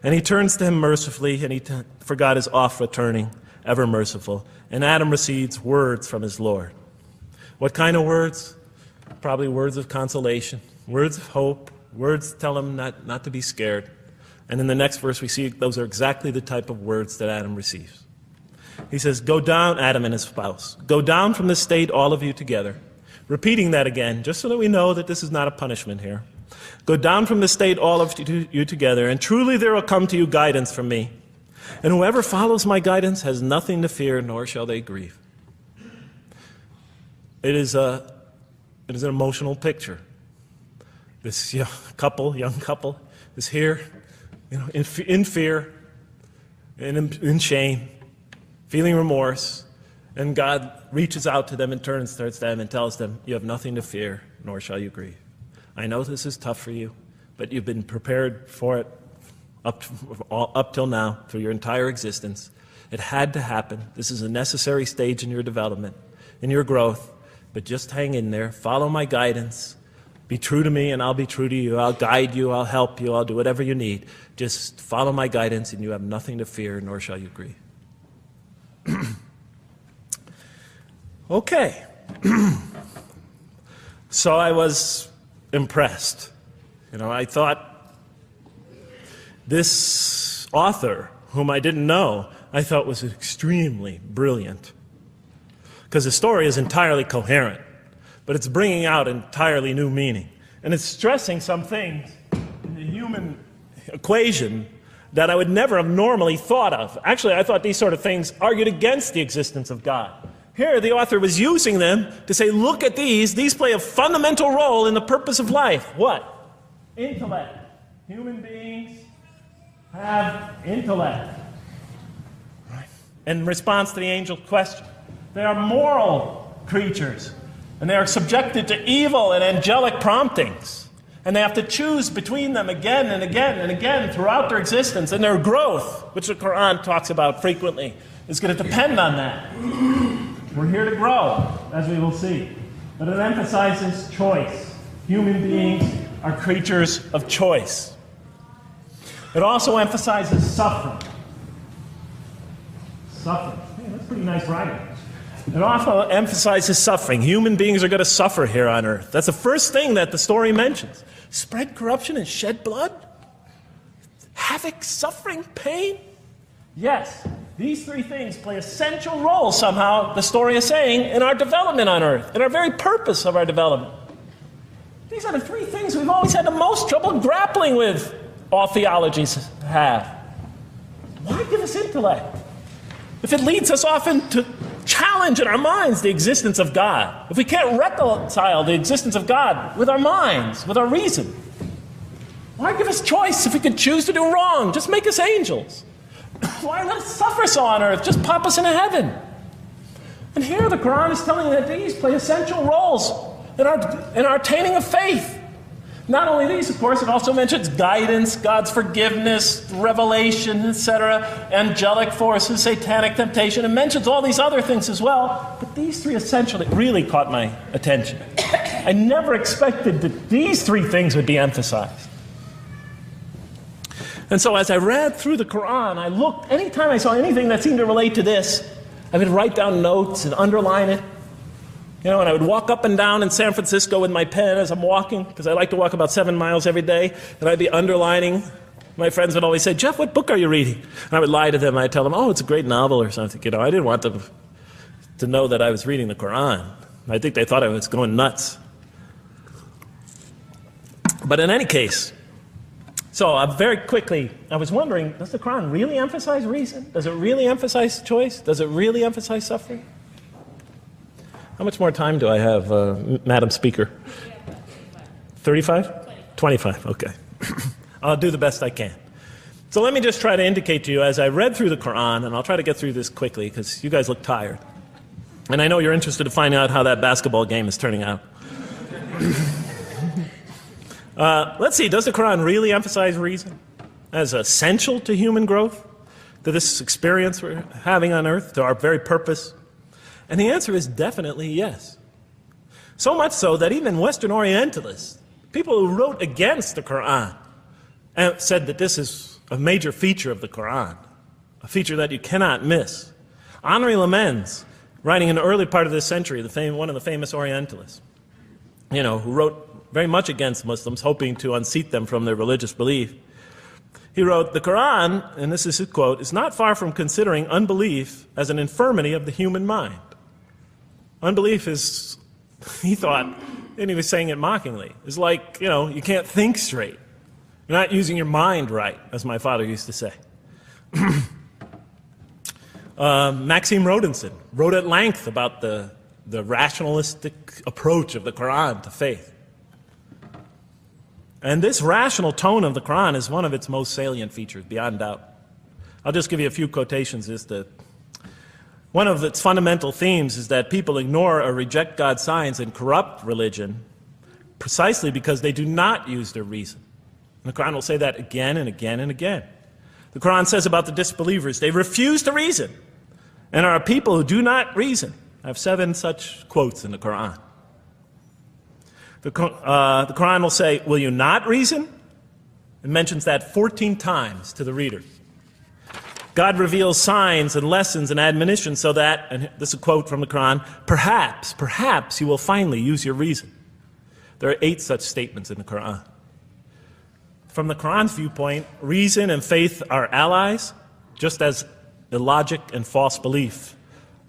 And he turns to him mercifully, and for God is oft returning, ever merciful. And Adam receives words from his Lord. What kind of words? Probably words of consolation, words of hope, words tell him not to be scared. And in the next verse we see those are exactly the type of words that Adam receives. He says, go down, Adam and his spouse. Go down from this state, all of you together. Repeating that again, just so that we know that this is not a punishment here. Go down from this state, all of you together, and truly there will come to you guidance from me. And whoever follows my guidance has nothing to fear, nor shall they grieve. It is an emotional picture. This young couple is here, in fear, in shame, feeling remorse, and God reaches out to them and turns towards them and tells them, you have nothing to fear, nor shall you grieve. I know this is tough for you, but you've been prepared for it up till now, through your entire existence. It had to happen. This is a necessary stage in your development, in your growth, but just hang in there, follow my guidance, be true to me and I'll be true to you, I'll guide you, I'll help you, I'll do whatever you need. Just follow my guidance and you have nothing to fear, nor shall you grieve. Okay. So I was impressed. I thought this author, whom I didn't know, I thought was extremely brilliant. Because the story is entirely coherent, but it's bringing out entirely new meaning. And it's stressing some things in the human equation that I would never have normally thought of. Actually, I thought these sort of things argued against the existence of God. Here, the author was using them to say, look at these. These play a fundamental role in the purpose of life. What? Intellect. Human beings have intellect. Right. In response to the angel's question, they are moral creatures, and they are subjected to evil and angelic promptings. And they have to choose between them again and again and again throughout their existence. And their growth, which the Quran talks about frequently, is going to depend on that. We're here to grow, as we will see. But it emphasizes choice. Human beings are creatures of choice. It also emphasizes suffering. Suffering. Hey, that's pretty nice writing. It also emphasizes suffering. Human beings are going to suffer here on earth. That's the first thing that the story mentions. Spread corruption and shed blood? Havoc, suffering, pain? Yes, these three things play a central role somehow, the story is saying, in our development on earth, in our very purpose of our development. These are the three things we've always had the most trouble grappling with, all theologies have. Why give us intellect if it leads us often to challenge in our minds the existence of God? If we can't reconcile the existence of God with our minds, with our reason, why give us choice if we could choose to do wrong? Just make us angels. Why let us suffer so on earth? Just pop us into heaven. And here the Quran is telling that these play essential roles in our attaining of faith. Not only these, of course, it also mentions guidance, God's forgiveness, revelation, etc., angelic forces, satanic temptation. It mentions all these other things as well. But these three essentially really caught my attention. I never expected that these three things would be emphasized. And so as I read through the Quran, I looked, anytime I saw anything that seemed to relate to this, I would write down notes and underline it. You know, and I would walk up and down in San Francisco with my pen as I'm walking, because I like to walk about 7 miles every day, and I'd be underlining. My friends would always say, "Jeff, what book are you reading?" And I would lie to them. I'd tell them, "Oh, it's a great novel or something." You know, I didn't want them to know that I was reading the Quran. I think they thought I was going nuts. But in any case, so very quickly, I was wondering, does the Quran really emphasize reason? Does it really emphasize choice? Does it really emphasize suffering? How much more time do I have, Madam Speaker? 35? 25, okay. I'll do the best I can. So let me just try to indicate to you, as I read through the Quran, and I'll try to get through this quickly because you guys look tired. And I know you're interested to find out how that basketball game is turning out. Let's see, does the Quran really emphasize reason as essential to human growth, to this experience we're having on earth, to our very purpose? And the answer is definitely yes. So much so that even Western Orientalists, people who wrote against the Quran, said that this is a major feature of the Quran, a feature that you cannot miss. Henri Lemens, writing in the early part of this century, one of the famous Orientalists, you know, who wrote very much against Muslims, hoping to unseat them from their religious belief. He wrote, "The Quran," and this is his quote, "is not far from considering unbelief as an infirmity of the human mind." Unbelief is, he thought, and he was saying it mockingly, is like, you know, you can't think straight. You're not using your mind right, as my father used to say. Maxime Rodinson wrote at length about the rationalistic approach of the Quran to faith. And this rational tone of the Quran is one of its most salient features, beyond doubt. I'll just give you a few quotations. One of its fundamental themes is that people ignore or reject God's signs and corrupt religion precisely because they do not use their reason. And the Quran will say that again and again and again. The Quran says about the disbelievers, they refuse to reason and are a people who do not reason. I have 7 such quotes in the Quran. The Quran will say, "Will you not reason?" It mentions that 14 times to the reader. God reveals signs and lessons and admonitions so that, and this is a quote from the Quran, perhaps you will finally use your reason. There are 8 such statements in the Quran. From the Quran's viewpoint, reason and faith are allies, just as illogic and false belief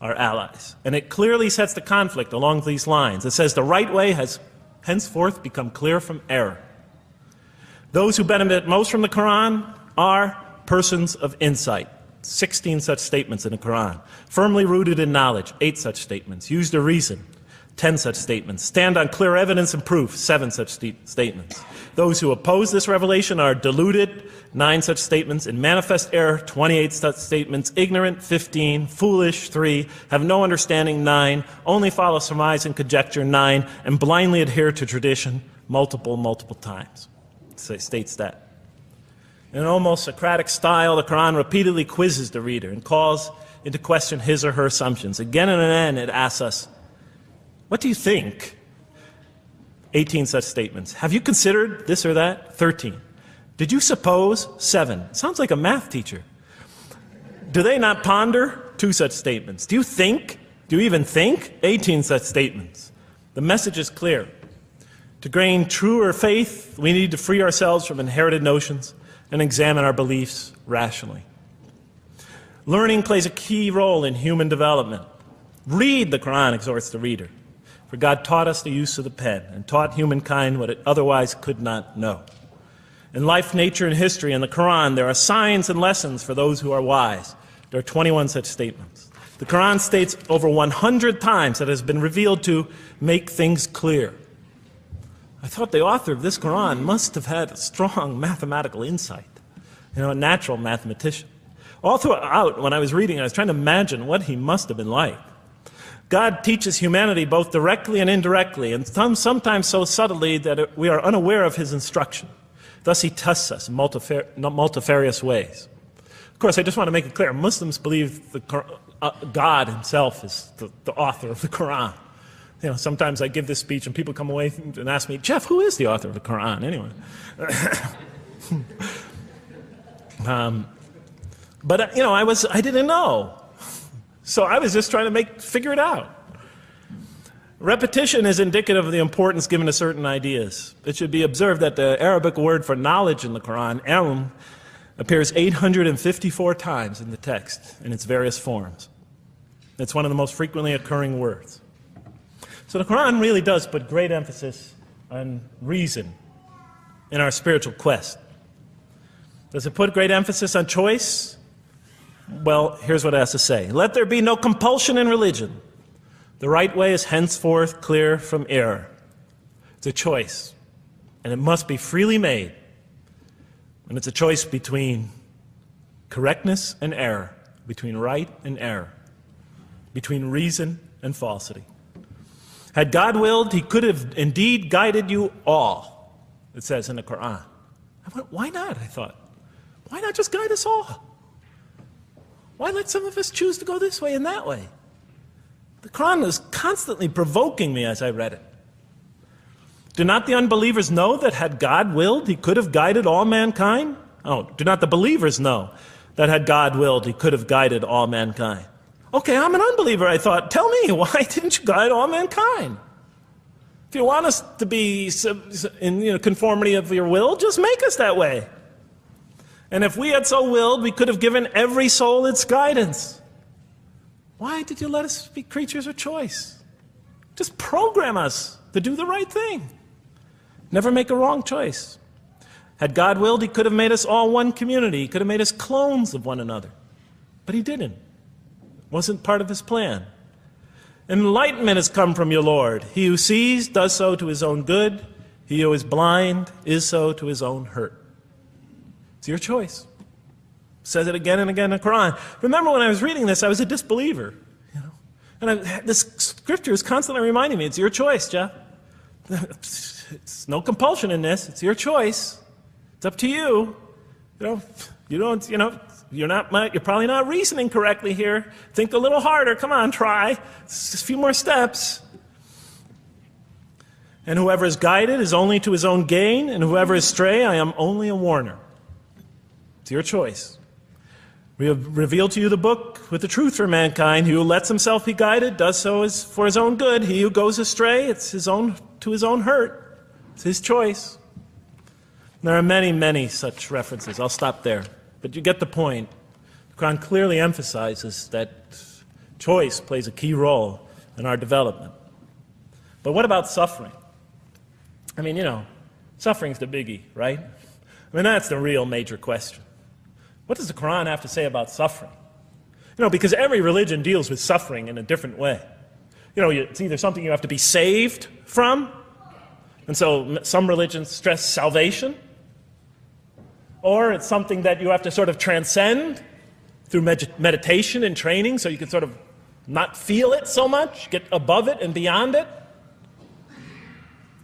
are allies. And it clearly sets the conflict along these lines. It says the right way has henceforth become clear from error. Those who benefit most from the Quran are persons of insight. 16 such statements in the Quran. Firmly rooted in knowledge, 8 such statements. Use their reason, 10 such statements. Stand on clear evidence and proof, 7 such statements. Those who oppose this revelation are deluded, 9 such statements. In manifest error, 28 such statements. Ignorant, 15. Foolish, 3. Have no understanding, 9. Only follow surmise and conjecture, 9. And blindly adhere to tradition, multiple times. It states that. In an almost Socratic style, the Quran repeatedly quizzes the reader and calls into question his or her assumptions. Again and again, it asks us, what do you think? 18 such statements. Have you considered this or that? 13. Did you suppose? 7. Sounds like a math teacher. Do they not ponder? 2 such statements. Do you think? Do you even think? 18 such statements. The message is clear. To gain truer faith, we need to free ourselves from inherited notions and examine our beliefs rationally. Learning plays a key role in human development. Read the Quran, exhorts the reader. For God taught us the use of the pen and taught humankind what it otherwise could not know. In life, nature, and history, in the Quran, there are signs and lessons for those who are wise. There are 21 such statements. The Quran states over 100 times that it has been revealed to make things clear. I thought the author of this Quran must have had a strong mathematical insight, a natural mathematician. All throughout, when I was reading, I was trying to imagine what he must have been like. God teaches humanity both directly and indirectly, and sometimes so subtly that we are unaware of his instruction. Thus he tests us in multifarious ways. Of course, I just want to make it clear, Muslims believe God himself is the author of the Quran. Sometimes I give this speech and people come away and ask me, Jeff, who is the author of the Quran anyway? But I didn't know. So I was just trying to figure it out. Repetition is indicative of the importance given to certain ideas. It should be observed that the Arabic word for knowledge in the Quran, ilm, appears 854 times in the text in its various forms. It's one of the most frequently occurring words. So the Quran really does put great emphasis on reason in our spiritual quest. Does it put great emphasis on choice? Well, here's what it has to say. Let there be no compulsion in religion. The right way is henceforth clear from error. It's a choice, and it must be freely made. And it's a choice between correctness and error, between right and error, between reason and falsity. Had God willed, he could have indeed guided you all, it says in the Quran. I went, why not? I thought. Why not just guide us all? Why let some of us choose to go this way and that way? The Quran was constantly provoking me as I read it. Do not the unbelievers know that had God willed, he could have guided all mankind? Oh, do not the believers know that had God willed, he could have guided all mankind? Okay, I'm an unbeliever, I thought. Tell me, why didn't you guide all mankind? If you want us to be in conformity of your will, just make us that way. And if we had so willed, we could have given every soul its guidance. Why did you let us be creatures of choice? Just program us to do the right thing. Never make a wrong choice. Had God willed, he could have made us all one community. He could have made us clones of one another. But he didn't. It wasn't part of his plan. Enlightenment has come from your Lord. He who sees does so to his own good. He who is blind is so to his own hurt. It's your choice. It says it again and again in the Quran. Remember when I was reading this, I was a disbeliever. And this scripture is constantly reminding me, it's your choice, Jeff. It's no compulsion in this. It's your choice. It's up to you. You're probably not reasoning correctly here. Think a little harder. Come on, try. It's just a few more steps. And whoever is guided is only to his own gain, and whoever is stray, I am only a warner. It's your choice. We have revealed to you the book with the truth for mankind. He who lets himself be guided does so for his own good. He who goes astray, it's to his own hurt. It's his choice. There are many, many such references. I'll stop there. But you get the point. The Quran clearly emphasizes that choice plays a key role in our development. But what about suffering? I mean, suffering's the biggie, right? I mean, that's the real major question. What does the Quran have to say about suffering? Because every religion deals with suffering in a different way. It's either something you have to be saved from, and so some religions stress salvation, or it's something that you have to sort of transcend through meditation and training, so you can sort of not feel it so much, get above it and beyond it.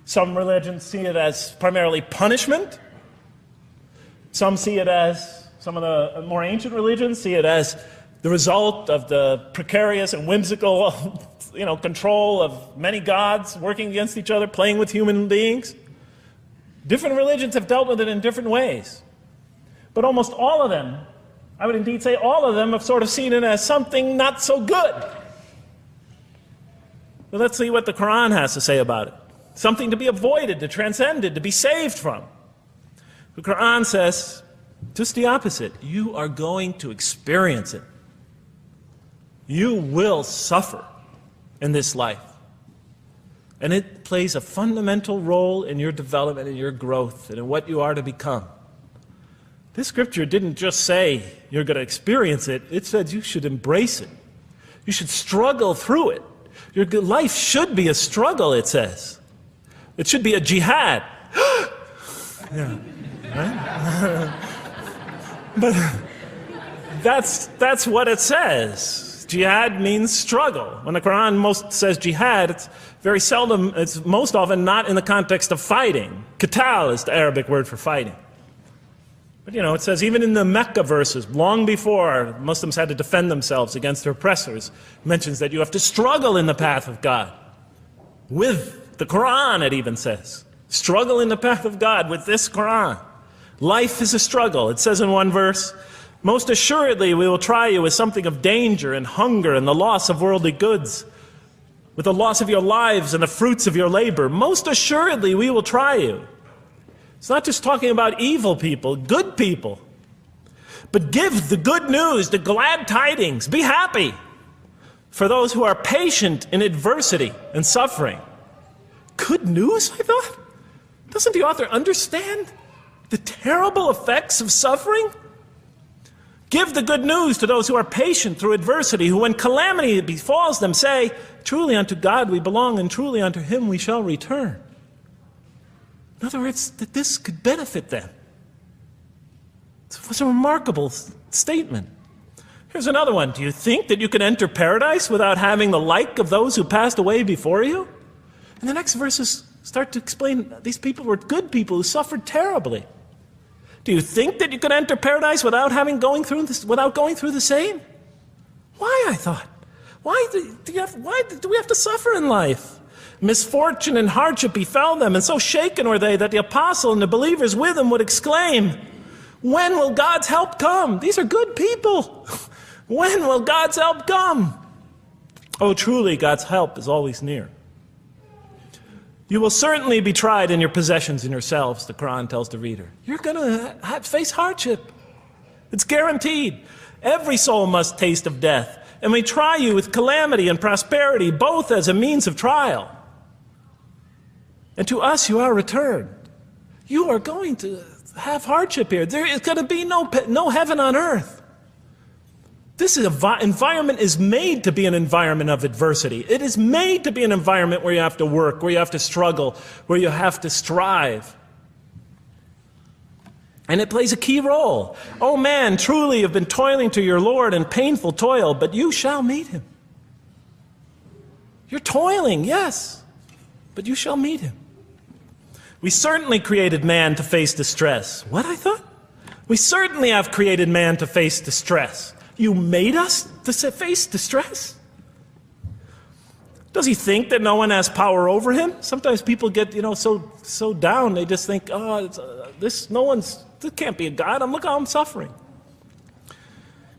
Some religions see it as primarily punishment. Some see it as, some of the more ancient religions see it as the result of the precarious and whimsical, control of many gods working against each other, playing with human beings. Different religions have dealt with it in different ways. But almost all of them, I would indeed say all of them, have sort of seen it as something not so good. Well, let's see what the Quran has to say about it. Something to be avoided, to transcended, to be saved from. The Quran says just the opposite. You are going to experience it. You will suffer in this life. And it plays a fundamental role in your development and your growth and in what you are to become. This scripture didn't just say you're going to experience it. It said you should embrace it. You should struggle through it. Your life should be a struggle, it says. It should be a jihad. Yeah, right? But that's what it says. Jihad means struggle. When the Quran most says jihad, it's very seldom, it's most often not in the context of fighting. Qital is the Arabic word for fighting. But it says even in the Mecca verses, long before Muslims had to defend themselves against their oppressors, it mentions that you have to struggle in the path of God. With the Quran, it even says. Struggle in the path of God with this Quran. Life is a struggle. It says in one verse, most assuredly we will try you with something of danger and hunger and the loss of worldly goods, with the loss of your lives and the fruits of your labor. Most assuredly we will try you. It's not just talking about evil people, good people. But give the good news, the glad tidings. Be happy for those who are patient in adversity and suffering. Good news, I thought? Doesn't the author understand the terrible effects of suffering? Give the good news to those who are patient through adversity, who when calamity befalls them say, truly unto God we belong and truly unto Him we shall return. In other words, that this could benefit them. It was a remarkable statement. Here's another one. Do you think that you can enter paradise without having the like of those who passed away before you? And the next verses start to explain these people were good people who suffered terribly. Do you think that you can enter paradise without going through the same? Why, I thought? Why do we have to suffer in life? Misfortune and hardship befell them, and so shaken were they that the apostle and the believers with him would exclaim, when will God's help come? These are good people. When will God's help come? Oh, truly, God's help is always near. You will certainly be tried in your possessions and yourselves, the Quran tells the reader. You're going to face hardship. It's guaranteed. Every soul must taste of death, and we try you with calamity and prosperity, both as a means of trial. And to us you are returned. You are going to have hardship here. There is going to be no heaven on earth. This environment is made to be an environment of adversity. It is made to be an environment where you have to work, where you have to struggle, where you have to strive. And it plays a key role. Oh man, truly you've been toiling to your Lord in painful toil, but you shall meet Him. You're toiling, yes, but you shall meet Him. We certainly created man to face distress. What, I thought? We certainly have created man to face distress. You made us to face distress? Does He think that no one has power over him? Sometimes people get, so down, they just think, this can't be a God. Look how I'm suffering.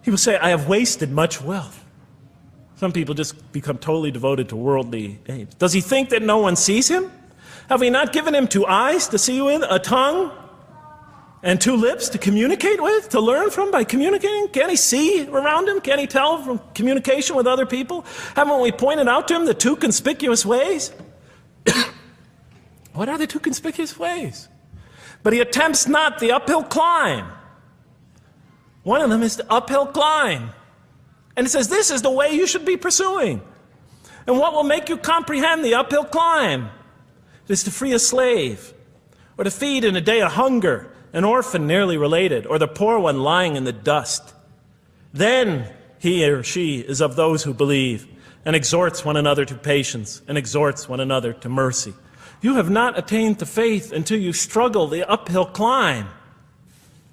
He will say, I have wasted much wealth. Some people just become totally devoted to worldly aims. Does He think that no one sees Him? Have we not given Him 2 eyes to see with, a tongue, and 2 lips to communicate with, to learn from by communicating? Can't He see around Him? Can't He tell from communication with other people? Haven't we pointed out to Him the 2 conspicuous ways? What are the 2 conspicuous ways? But He attempts not the uphill climb. One of them is the uphill climb. And it says this is the way you should be pursuing. And what will make you comprehend the uphill climb? It is to free a slave, or to feed in a day of hunger, an orphan nearly related, or the poor one lying in the dust. Then he or she is of those who believe, and exhorts one another to patience, and exhorts one another to mercy. You have not attained to faith until you struggle the uphill climb.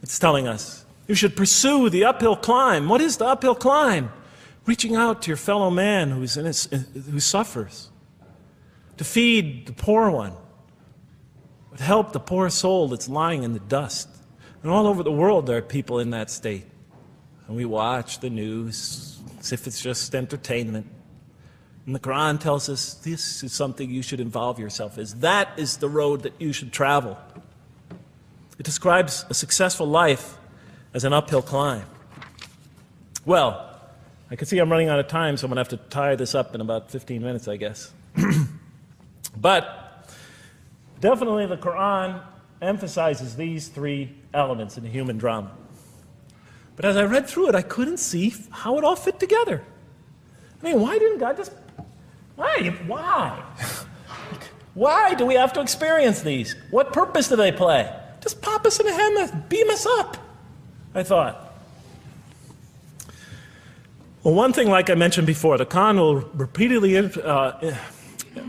It's telling us. You should pursue the uphill climb. What is the uphill climb? Reaching out to your fellow man who suffers. To feed the poor one. To help the poor soul that's lying in the dust. And all over the world there are people in that state. And we watch the news as if it's just entertainment. And the Quran tells us this is something you should involve yourself in. That is the road that you should travel. It describes a successful life as an uphill climb. Well, I can see I'm running out of time, so I'm going to have to tie this up in about 15 minutes, I guess. But definitely the Quran emphasizes these three elements in the human drama. But as I read through it, I couldn't see how it all fit together. I mean, why didn't God just... Why? Why do we have to experience these? What purpose do they play? Just pop us in the head, beam us up, I thought. Well, one thing, like I mentioned before, the Quran will repeatedly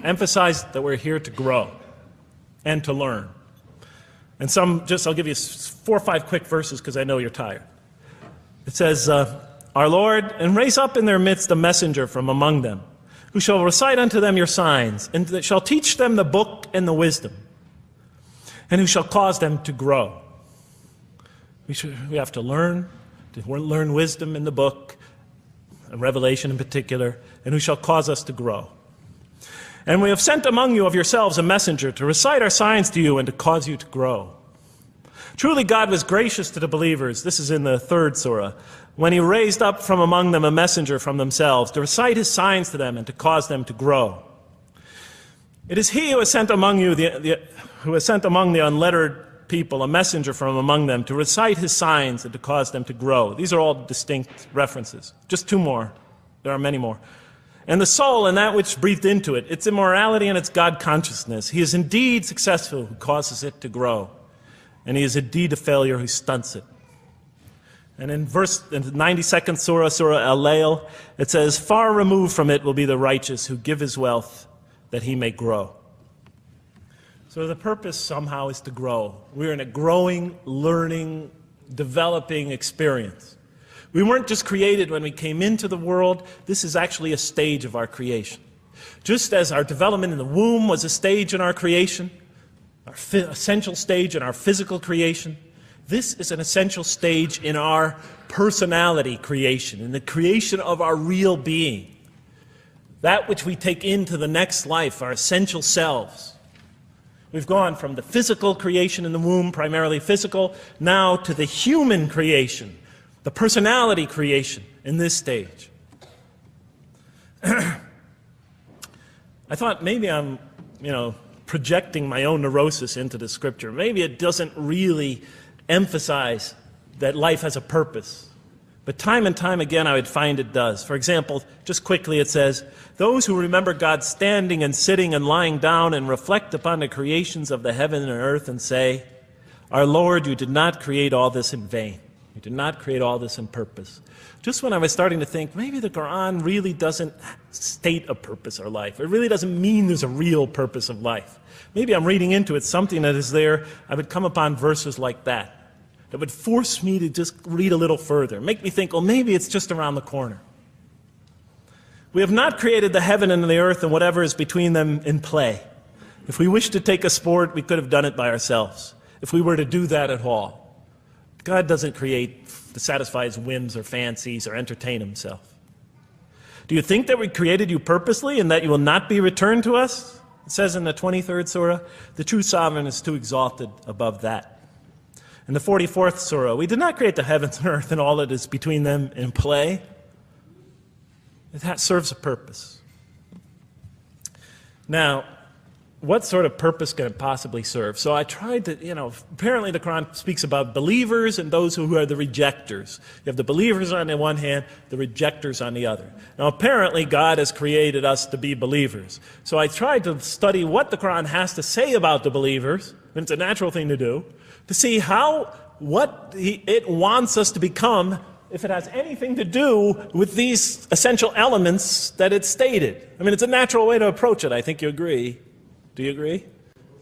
emphasize that we're here to grow and to learn. And I'll give you 4 or 5 quick verses because I know you're tired. It says, Our Lord, and raise up in their midst a messenger from among them, who shall recite unto them your signs, and that shall teach them the book and the wisdom, and who shall cause them to grow. We have to learn wisdom in the book, and Revelation in particular, and who shall cause us to grow. And we have sent among you of yourselves a messenger to recite our signs to you and to cause you to grow. Truly God was gracious to the believers, this is in the 3rd surah, when he raised up from among them a messenger from themselves to recite his signs to them and to cause them to grow. It is he who has sent among you among the unlettered people a messenger from among them to recite his signs and to cause them to grow. These are all distinct references. Just 2 more. There are many more. And the soul and that which breathed into it, its immorality and its God consciousness, he is indeed successful who causes it to grow. And he is indeed a failure who stunts it. And in the 92nd surah, Surah Al-Layl, it says, Far removed from it will be the righteous who give his wealth that he may grow. So the purpose somehow is to grow. We're in a growing, learning, developing experience. We weren't just created when we came into the world. This is actually a stage of our creation. Just as our development in the womb was a stage in our creation, our essential stage in our physical creation, this is an essential stage in our personality creation, in the creation of our real being. That which we take into the next life, our essential selves. We've gone from the physical creation in the womb, primarily physical, now to the human creation, the personality creation in this stage. I thought maybe I'm, projecting my own neurosis into the scripture. Maybe it doesn't really emphasize that life has a purpose. But time and time again I would find it does. For example, just quickly it says, Those who remember God standing and sitting and lying down and reflect upon the creations of the heaven and earth and say, Our Lord, you did not create all this in vain. You did not create all this in purpose. Just when I was starting to think, maybe the Quran really doesn't state a purpose of life. It really doesn't mean there's a real purpose of life. Maybe I'm reading into it something that is there. I would come upon verses like that would force me to just read a little further, make me think, well, maybe it's just around the corner. We have not created the heaven and the earth and whatever is between them in play. If we wished to take a sport, we could have done it by ourselves, if we were to do that at all. God doesn't create to satisfy his whims or fancies or entertain himself. Do you think that we created you purposely and that you will not be returned to us? It says in the 23rd surah, the true sovereign is too exalted above that. In the 44th surah, we did not create the heavens and earth and all that is between them in play. That serves a purpose. Now, what sort of purpose can it possibly serve? So I tried to, apparently the Quran speaks about believers and those who are the rejectors. You have the believers on the one hand, the rejectors on the other. Now apparently God has created us to be believers. So I tried to study what the Quran has to say about the believers, and it's a natural thing to do, to see what it wants us to become, if it has anything to do with these essential elements that it stated. I mean, it's a natural way to approach it. I think you agree. Do you agree?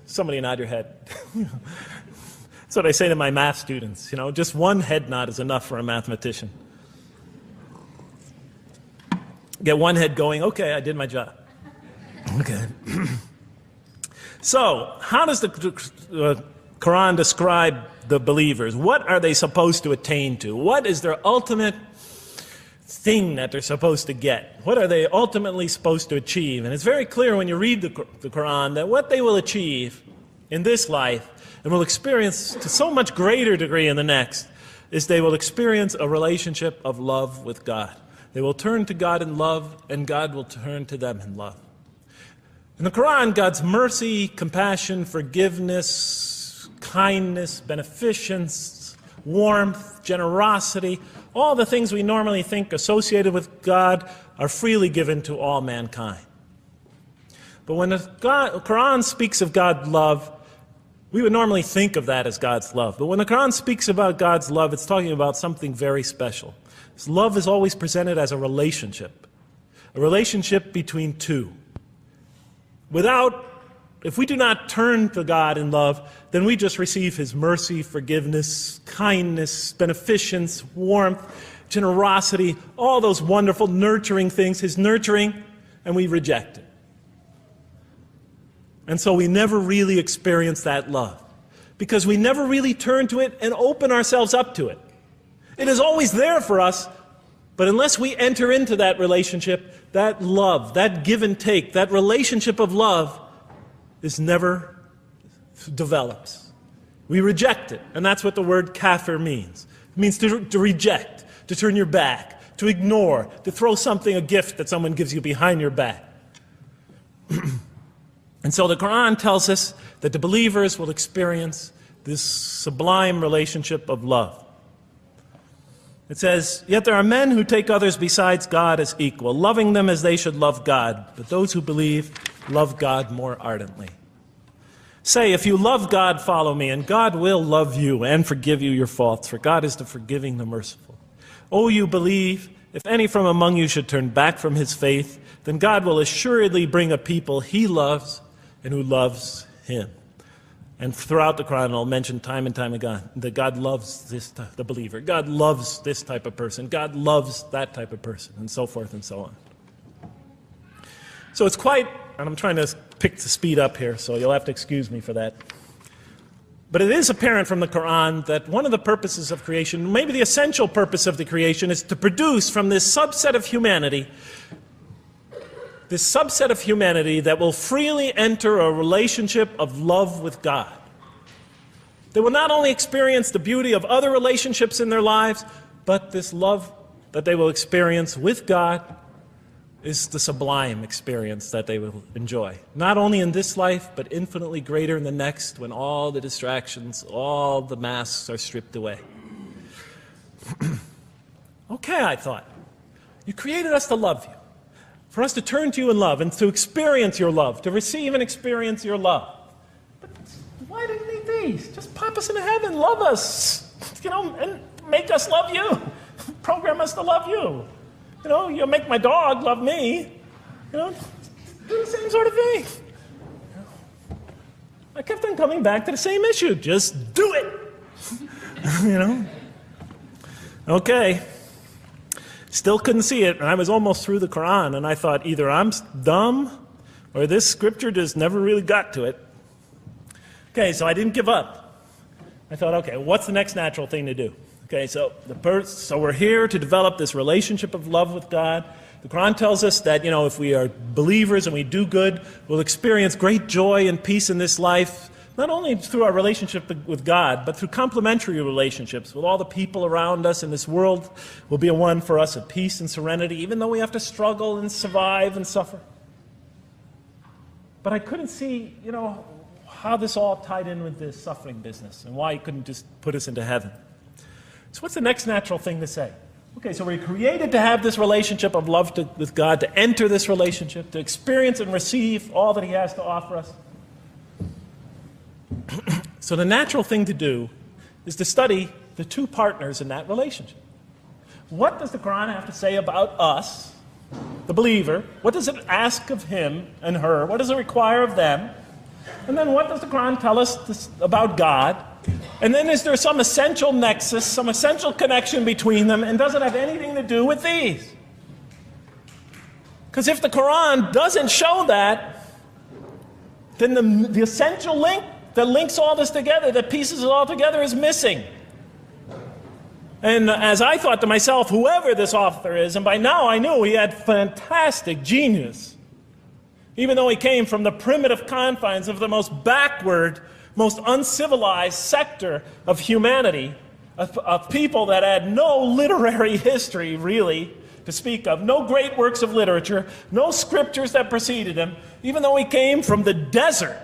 Somebody nod your head. That's what I say to my math students. Just one head nod is enough for a mathematician. Get one head going, okay, I did my job. Okay. So, how does the Quran describe the believers? What are they supposed to attain to? What is their ultimate thing that they're supposed to get? What are they ultimately supposed to achieve? And it's very clear when you read the Quran that what they will achieve in this life and will experience to so much greater degree in the next is they will experience a relationship of love with God. They will turn to God in love and God will turn to them in love. In the Quran, God's mercy, compassion, forgiveness, kindness, beneficence, warmth, generosity, all the things we normally think associated with God are freely given to all mankind. But when the Quran speaks of God's love, we would normally think of that as God's love. But when the Quran speaks about God's love, it's talking about something very special. This love is always presented as a relationship between two. If we do not turn to God in love, then we just receive His mercy, forgiveness, kindness, beneficence, warmth, generosity, all those wonderful nurturing things, His nurturing, and we reject it. And so we never really experience that love, because we never really turn to it and open ourselves up to it. It is always there for us, but unless we enter into that relationship, that love, that give and take, that relationship of love is never develops. We reject it, and that's what the word kafir means. It means to reject, to turn your back, to ignore, to throw something, a gift that someone gives you behind your back. And so the Quran tells us that the believers will experience this sublime relationship of love. It says, "Yet there are men who take others besides God as equal, loving them as they should love God. But those who believe love God more ardently. Say, if you love God, follow me, and God will love you and forgive you your faults, for God is the forgiving, the merciful. O you believe, if any from among you should turn back from his faith, then God will assuredly bring a people He loves and who loves Him." And throughout the Quran, I'll mention time and time again that God loves the believer. God loves this type of person. God loves that type of person, and so forth and so on. So it's quite, and I'm trying to pick the speed up here, so you'll have to excuse me for that. But it is apparent from the Quran that one of the purposes of creation, maybe the essential purpose of the creation, is to produce from this subset of humanity that will freely enter a relationship of love with God. They will not only experience the beauty of other relationships in their lives, but this love that they will experience with God is the sublime experience that they will enjoy. Not only in this life, but infinitely greater in the next, when all the distractions, all the masks are stripped away. Okay, I thought, you created us to love you, for us to turn to you in love and to experience your love, to receive and experience your love. But why do you need these? Just pop us into heaven, love us, and make us love you. Program us to love you. You'll make my dog love me. Do the same sort of thing. I kept on coming back to the same issue. Just do it. Okay. Still couldn't see it, and I was almost through the Quran, and I thought either I'm dumb or this scripture just never really got to it. Okay, so I didn't give up. I thought, okay, what's the next natural thing to do? Okay, so we're here to develop this relationship of love with God. The Quran tells us that, if we are believers and we do good, we'll experience great joy and peace in this life, not only through our relationship with God, but through complementary relationships with all the people around us in this world will be a one for us of peace and serenity, even though we have to struggle and survive and suffer. But I couldn't see, how this all tied in with this suffering business and why He couldn't just put us into heaven. So what's the next natural thing to say? Okay, so we're created to have this relationship of love with God, to enter this relationship, to experience and receive all that He has to offer us. So the natural thing to do is to study the two partners in that relationship. What does the Quran have to say about us, the believer? What does it ask of him and her? What does it require of them? And then what does the Quran tell us about God? And then is there some essential nexus, some essential connection between them, and does it have anything to do with these? Because if the Quran doesn't show that, then the essential link that links all this together, that pieces it all together, is missing. And as I thought to myself, whoever this author is, and by now I knew he had fantastic genius, even though he came from the primitive confines of the most backward, most uncivilized sector of humanity, of people that had no literary history, really, to speak of, no great works of literature, no scriptures that preceded him, even though he came from the desert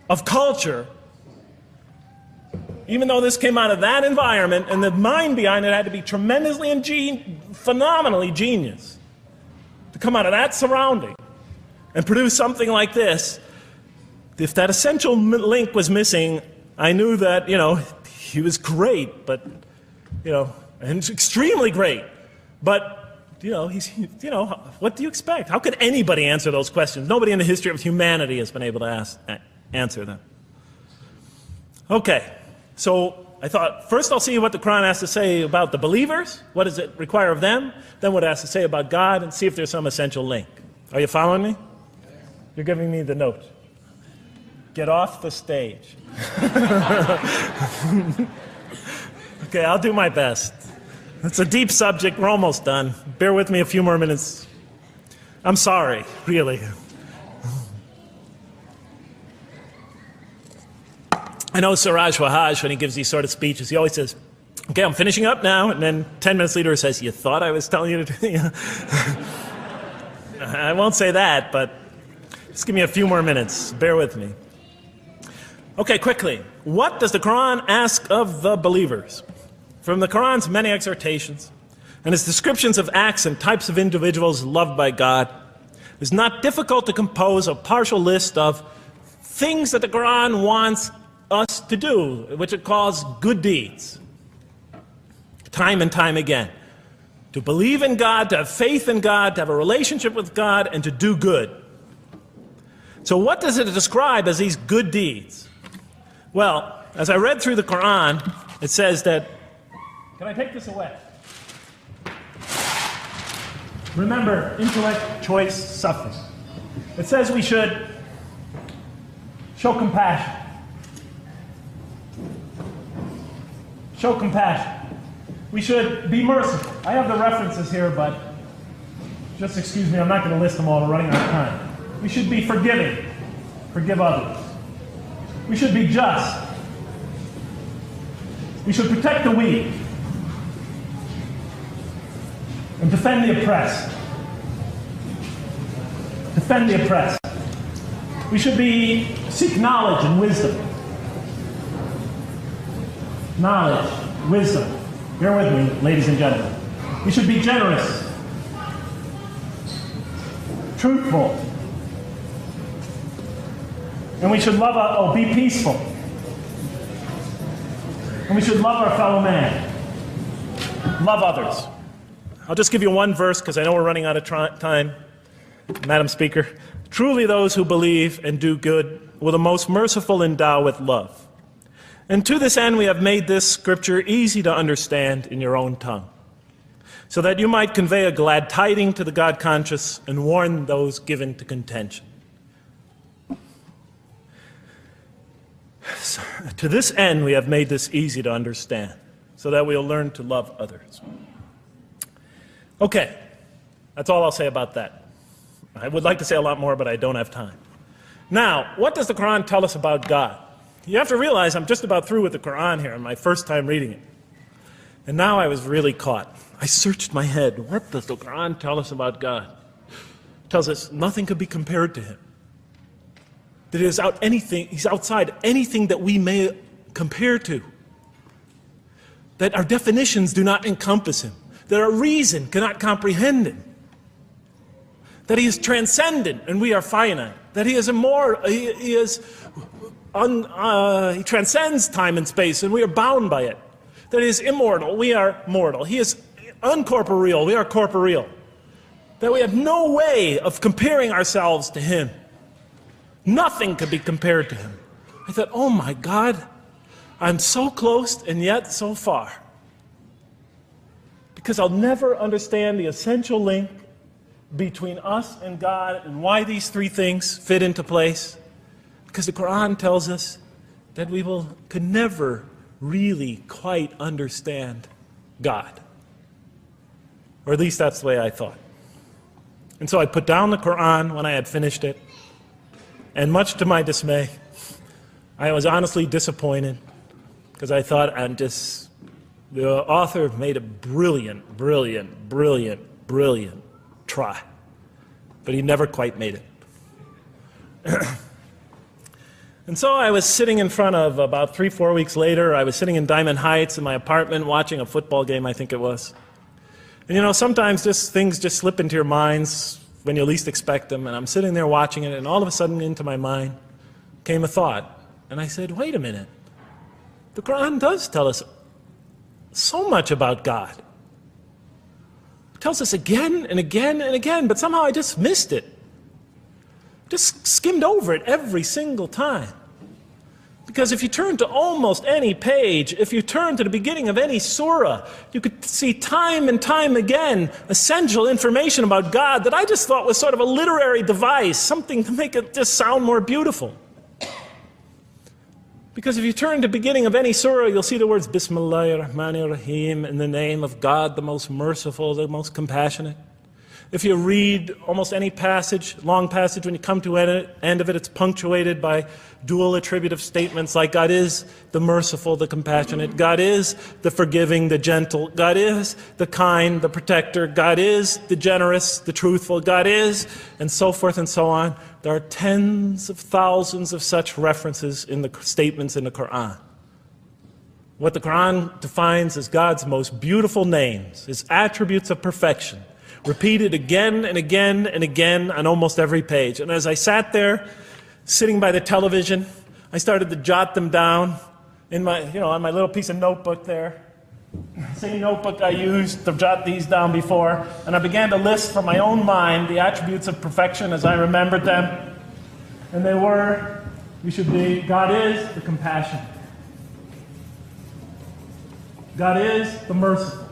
of culture, even though this came out of that environment, and the mind behind it had to be tremendously and phenomenally genius to come out of that surrounding and produce something like this. If that essential link was missing, I knew that, he was great, but, and extremely great. But, what do you expect? How could anybody answer those questions? Nobody in the history of humanity has been able to answer them. Okay, so I thought, first I'll see what the Quran has to say about the believers. What does it require of them? Then what it has to say about God, and see if there's some essential link. Are you following me? You're giving me the note. Get off the stage. Okay, I'll do my best. It's a deep subject. We're almost done. Bear with me a few more minutes. I'm sorry, really. I know Siraj Wahaj, when he gives these sort of speeches, he always says, okay, I'm finishing up now, and then 10 minutes later he says, you thought I was telling you to do it? I won't say that, but just give me a few more minutes. Bear with me. Okay, quickly. What does the Quran ask of the believers? From the Quran's many exhortations and its descriptions of acts and types of individuals loved by God, it's not difficult to compose a partial list of things that the Quran wants us to do, which it calls good deeds, time and time again. To believe in God, to have faith in God, to have a relationship with God, and to do good. So what does it describe as these good deeds? Well, as I read through the Quran, it says that, can I take this away? Remember, intellect, choice, suffering. It says we should show compassion. Show compassion. We should be merciful. I have the references here, but just excuse me, I'm not going to list them all, we're running out of time. We should be forgiving. Forgive others. We should be just. We should protect the weak and defend the oppressed. Defend the oppressed. We should seek knowledge and wisdom. Knowledge, wisdom. Bear with me, ladies and gentlemen. We should be generous, truthful, and we should be peaceful. And we should love our fellow man. Love others. I'll just give you one verse because I know we're running out of time, Madam Speaker. Truly those who believe and do good will the most merciful endow with love. And to this end we have made this scripture easy to understand in your own tongue, so that you might convey a glad tiding to the God-conscious and warn those given to contention. So, to this end we have made this easy to understand, so that we'll learn to love others. Okay, that's all I'll say about that. I would like to say a lot more, but I don't have time. Now, what does the Quran tell us about God? You have to realize I'm just about through with the Quran here, on my first time reading it. And now I was really caught. I searched my head. What does the Quran tell us about God? It tells us nothing could be compared to him. That he's outside anything that we may compare to. That our definitions do not encompass him. That our reason cannot comprehend him. That he is transcendent and we are finite. That he is immortal. He transcends time and space and we are bound by it. That he is immortal, we are mortal. He is uncorporeal, we are corporeal. That we have no way of comparing ourselves to him. Nothing could be compared to him. I thought, oh my God, I'm so close and yet so far. Because I'll never understand the essential link between us and God and why these three things fit into place. Because the Quran tells us that we could never really quite understand God. Or at least that's the way I thought. And so I put down the Quran when I had finished it. And much to my dismay, I was honestly disappointed because I thought The author made a brilliant, brilliant, brilliant, brilliant try, but he never quite made it. And so I was sitting in front of, about 3-4 weeks later, I was sitting in Diamond Heights in my apartment watching a football game, I think it was. And you know, sometimes things just slip into your minds when you least expect them, and I'm sitting there watching it, and all of a sudden into my mind came a thought. And I said, wait a minute, the Quran does tell us so much about God. It tells us again and again and again, but somehow I just missed it. Just skimmed over it every single time. Because if you turn to almost any page, if you turn to the beginning of any surah, you could see time and time again essential information about God that I just thought was sort of a literary device, something to make it just sound more beautiful. Because if you turn to the beginning of any surah, you'll see the words Bismillahir Rahmanir Rahim, in the name of God, the most merciful, the most compassionate. If you read almost any passage, long passage, when you come to the end of it, it's punctuated by dual attributive statements like God is the merciful, the compassionate, God is the forgiving, the gentle, God is the kind, the protector, God is the generous, the truthful, God is, and so forth and so on. There are tens of thousands of such references in the statements in the Quran. What the Quran defines as God's most beautiful names, His attributes of perfection, repeated again and again and again on almost every page. And as I sat there, sitting by the television, I started to jot them down in my, on my little piece of notebook there. Same notebook I used to jot these down before. And I began to list from my own mind the attributes of perfection as I remembered them. And they were, God is the compassionate. God is the merciful.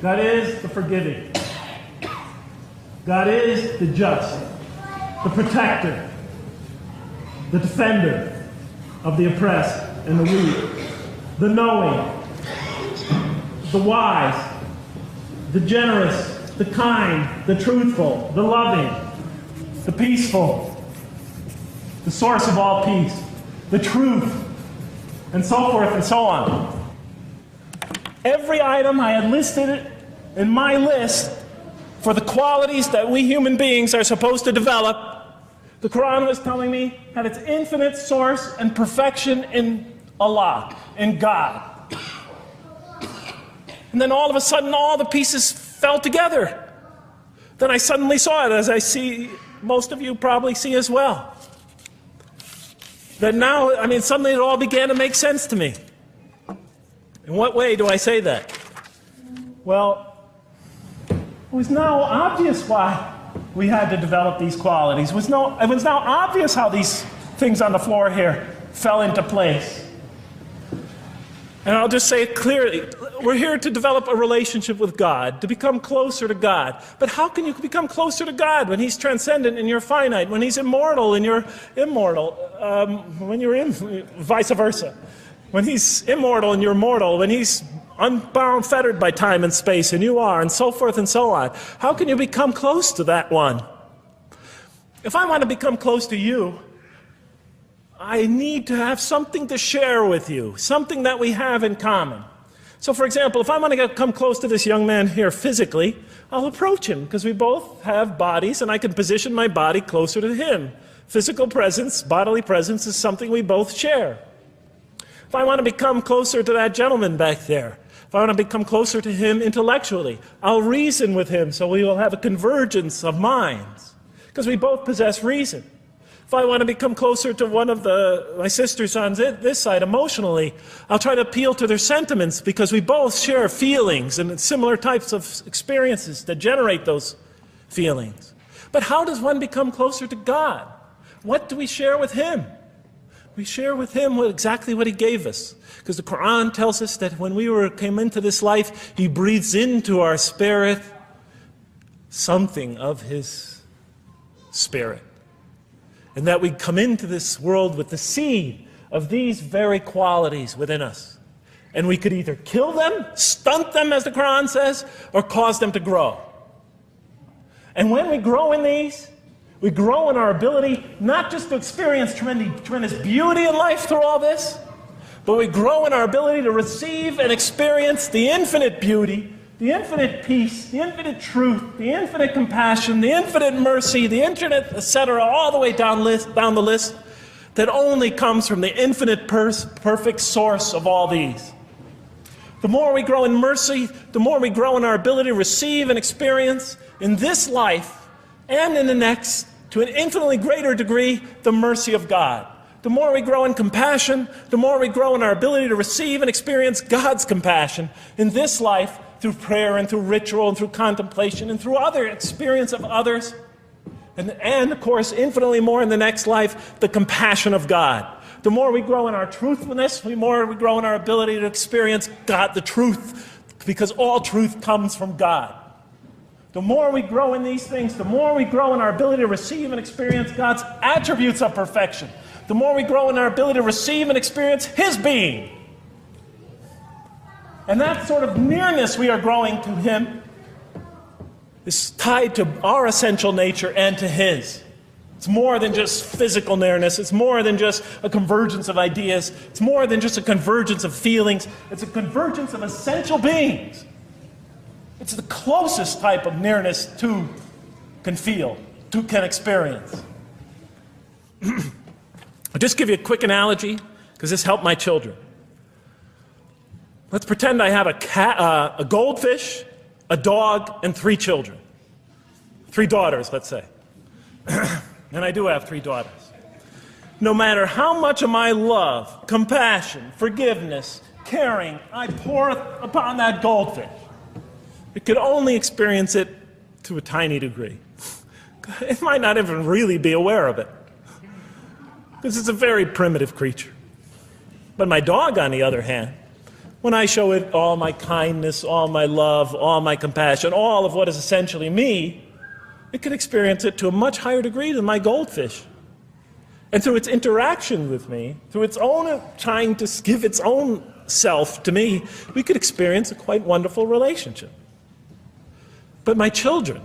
God is the forgiving. God is the just, the protector, the defender of the oppressed and the weak, the knowing, the wise, the generous, the kind, the truthful, the loving, the peaceful, the source of all peace, the truth, and so forth and so on. Every item I had listed in my list for the qualities that we human beings are supposed to develop, the Quran was telling me had its infinite source and perfection in Allah, in God. And then all of a sudden all the pieces fell together. Then I suddenly saw it, as I see most of you probably see as well. That now, suddenly it all began to make sense to me. In what way do I say that? Well, it was now obvious why we had to develop these qualities. It was now obvious how these things on the floor here fell into place. And I'll just say it clearly. We're here to develop a relationship with God, to become closer to God. But how can you become closer to God when He's transcendent and you're finite, when He's immortal and you're immortal, when you're vice versa? When He's immortal and you're mortal, when He's unbound, fettered by time and space, and you are, and so forth and so on. How can you become close to that one? If I want to become close to you, I need to have something to share with you, something that we have in common. So for example, if I want to come close to this young man here physically, I'll approach him, because we both have bodies, and I can position my body closer to him. Physical presence, bodily presence, is something we both share. If I want to become closer to that gentleman back there, if I want to become closer to him intellectually, I'll reason with him so we will have a convergence of minds, because we both possess reason. If I want to become closer to one of my sisters on this side emotionally, I'll try to appeal to their sentiments, because we both share feelings and similar types of experiences that generate those feelings. But how does one become closer to God? What do we share with Him? We share with Him exactly what He gave us. Because the Quran tells us that when we came into this life, He breathes into our spirit something of His Spirit. And that we come into this world with the seed of these very qualities within us. And we could either kill them, stunt them, as the Quran says, or cause them to grow. And when we grow in these, we grow in our ability not just to experience tremendous beauty in life through all this, but we grow in our ability to receive and experience the infinite beauty, the infinite peace, the infinite truth, the infinite compassion, the infinite mercy, the infinite, etc., all the way down the list, that only comes from the infinite perfect source of all these. The more we grow in mercy, the more we grow in our ability to receive and experience in this life and in the next, to an infinitely greater degree, the mercy of God. The more we grow in compassion, the more we grow in our ability to receive and experience God's compassion in this life through prayer and through ritual and through contemplation and through other experience of others. And of course, infinitely more in the next life, the compassion of God. The more we grow in our truthfulness, the more we grow in our ability to experience God, the truth, because all truth comes from God. The more we grow in these things, the more we grow in our ability to receive and experience God's attributes of perfection. The more we grow in our ability to receive and experience His being. And that sort of nearness we are growing to Him is tied to our essential nature and to His. It's more than just physical nearness. It's more than just a convergence of ideas. It's more than just a convergence of feelings. It's a convergence of essential beings. It's the closest type of nearness two can feel, two can experience. I'll just give you a quick analogy, because this helped my children. Let's pretend I have a goldfish, a dog, and 3 children. 3 daughters, let's say. And I do have 3 daughters. No matter how much of my love, compassion, forgiveness, caring I pour upon that goldfish, it could only experience it to a tiny degree. It might not even really be aware of it, because it's a very primitive creature. But my dog, on the other hand, when I show it all my kindness, all my love, all my compassion, all of what is essentially me, it can experience it to a much higher degree than my goldfish. And through its interaction with me, through its own trying to give its own self to me, we could experience a quite wonderful relationship. But my children,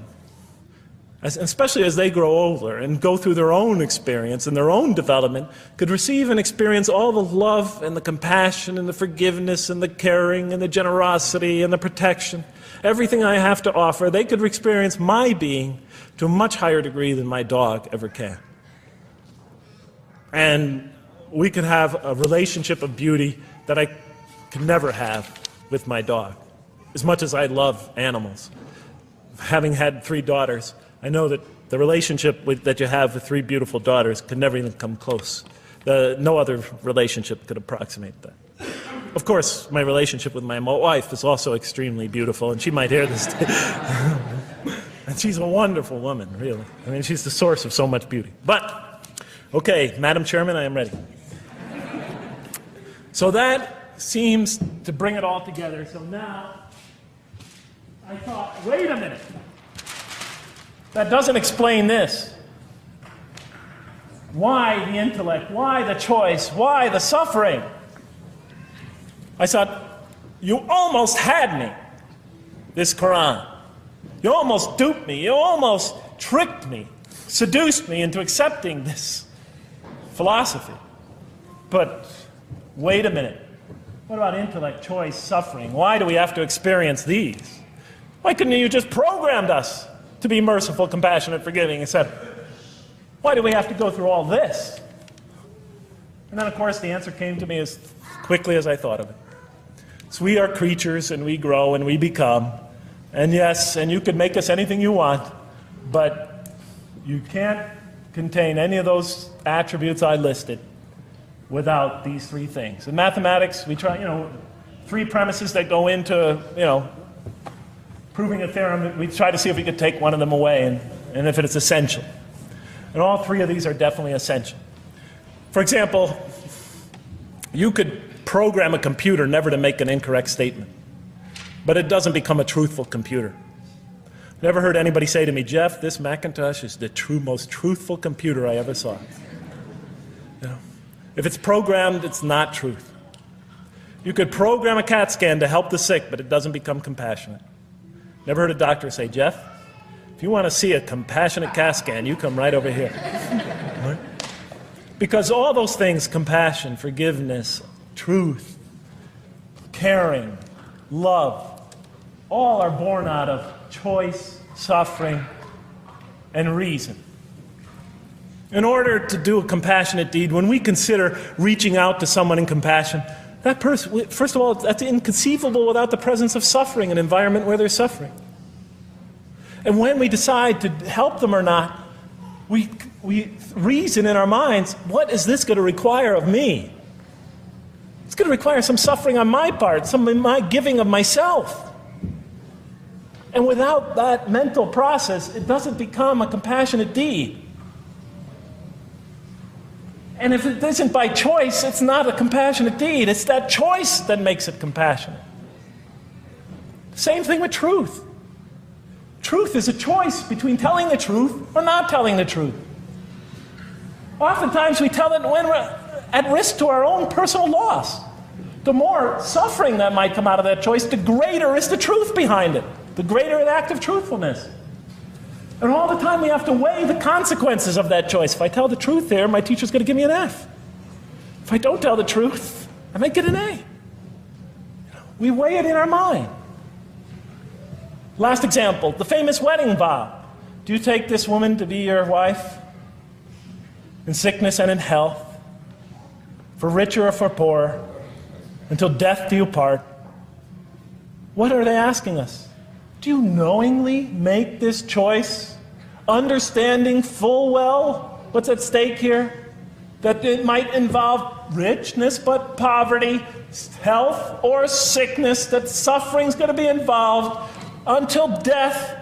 especially as they grow older and go through their own experience and their own development, could receive and experience all the love and the compassion and the forgiveness and the caring and the generosity and the protection, everything I have to offer. They could experience my being to a much higher degree than my dog ever can. And we could have a relationship of beauty that I could never have with my dog. As much as I love animals, having had 3 daughters, I know that the relationship that you have with 3 beautiful daughters could never even come close. No other relationship could approximate that. Of course, my relationship with my wife is also extremely beautiful, and she might hear this. And she's a wonderful woman, really. I mean, she's the source of so much beauty. But, okay, Madam Chairman, I am ready. So that seems to bring it all together. So now, I thought, wait a minute. That doesn't explain this. Why the intellect? Why the choice? Why the suffering? I thought, you almost had me, this Quran. You almost duped me. You almost tricked me, seduced me into accepting this philosophy. But wait a minute. What about intellect, choice, suffering? Why do we have to experience these? Why couldn't you just programmed us to be merciful, compassionate, forgiving, etc.? Why do we have to go through all this? And then, of course, the answer came to me as quickly as I thought of it. So we are creatures, and we grow, and we become. And yes, and you can make us anything you want, but you can't contain any of those attributes I listed without these 3 things. In mathematics, we try, 3 premises that go into, proving a theorem. We try to see if we could take one of them away, and if it's essential. And all 3 of these are definitely essential. For example, you could program a computer never to make an incorrect statement, but it doesn't become a truthful computer. Never heard anybody say to me, Jeff, this Macintosh is the most truthful computer I ever saw. If it's programmed, it's not truth. You could program a CAT scan to help the sick, but it doesn't become compassionate. Never heard a doctor say, Jeff, if you want to see a compassionate CAT scan, you come right over here. Right? Because all those things, compassion, forgiveness, truth, caring, love, all are born out of choice, suffering, and reason. In order to do a compassionate deed, when we consider reaching out to someone in compassion, that person, first of all, that's inconceivable without the presence of suffering, an environment where there's suffering. And when we decide to help them or not, we reason in our minds, what is this going to require of me? It's going to require some suffering on my part, some of my giving of myself. And without that mental process, it doesn't become a compassionate deed. And if it isn't by choice, it's not a compassionate deed. It's that choice that makes it compassionate. Same thing with truth. Truth is a choice between telling the truth or not telling the truth. Oftentimes we tell it when we're at risk to our own personal loss. The more suffering that might come out of that choice, the greater is the truth behind it, the greater the act of truthfulness. And all the time we have to weigh the consequences of that choice. If I tell the truth there, my teacher's going to give me an F. If I don't tell the truth, I might get an A. We weigh it in our mind. Last example, the famous wedding vow. Do you take this woman to be your wife in sickness and in health, for richer or for poorer, until death do you part? What are they asking us? Do you knowingly make this choice, understanding full well what's at stake here? That it might involve richness but poverty, health or sickness, that suffering's going to be involved until death.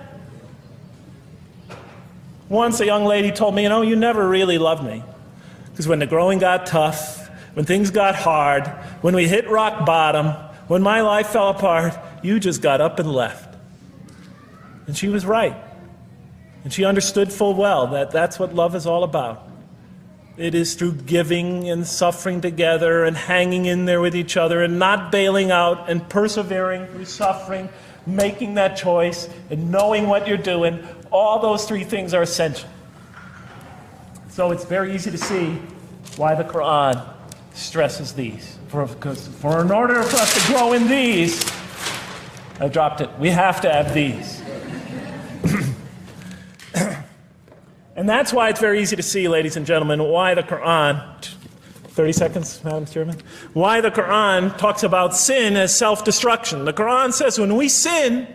Once a young lady told me, you never really loved me. Because when the growing got tough, when things got hard, when we hit rock bottom, when my life fell apart, you just got up and left. And she was right. And she understood full well that that's what love is all about. It is through giving and suffering together and hanging in there with each other and not bailing out and persevering through suffering, making that choice and knowing what you're doing. All those three things are essential. So it's very easy to see why the Quran stresses these. For in order for us to grow in these, I dropped it, we have to have these. And that's why it's very easy to see, ladies and gentlemen, why the Quran, 30 seconds, Madam Chairman, why the Quran talks about sin as self-destruction. The Quran says when we sin,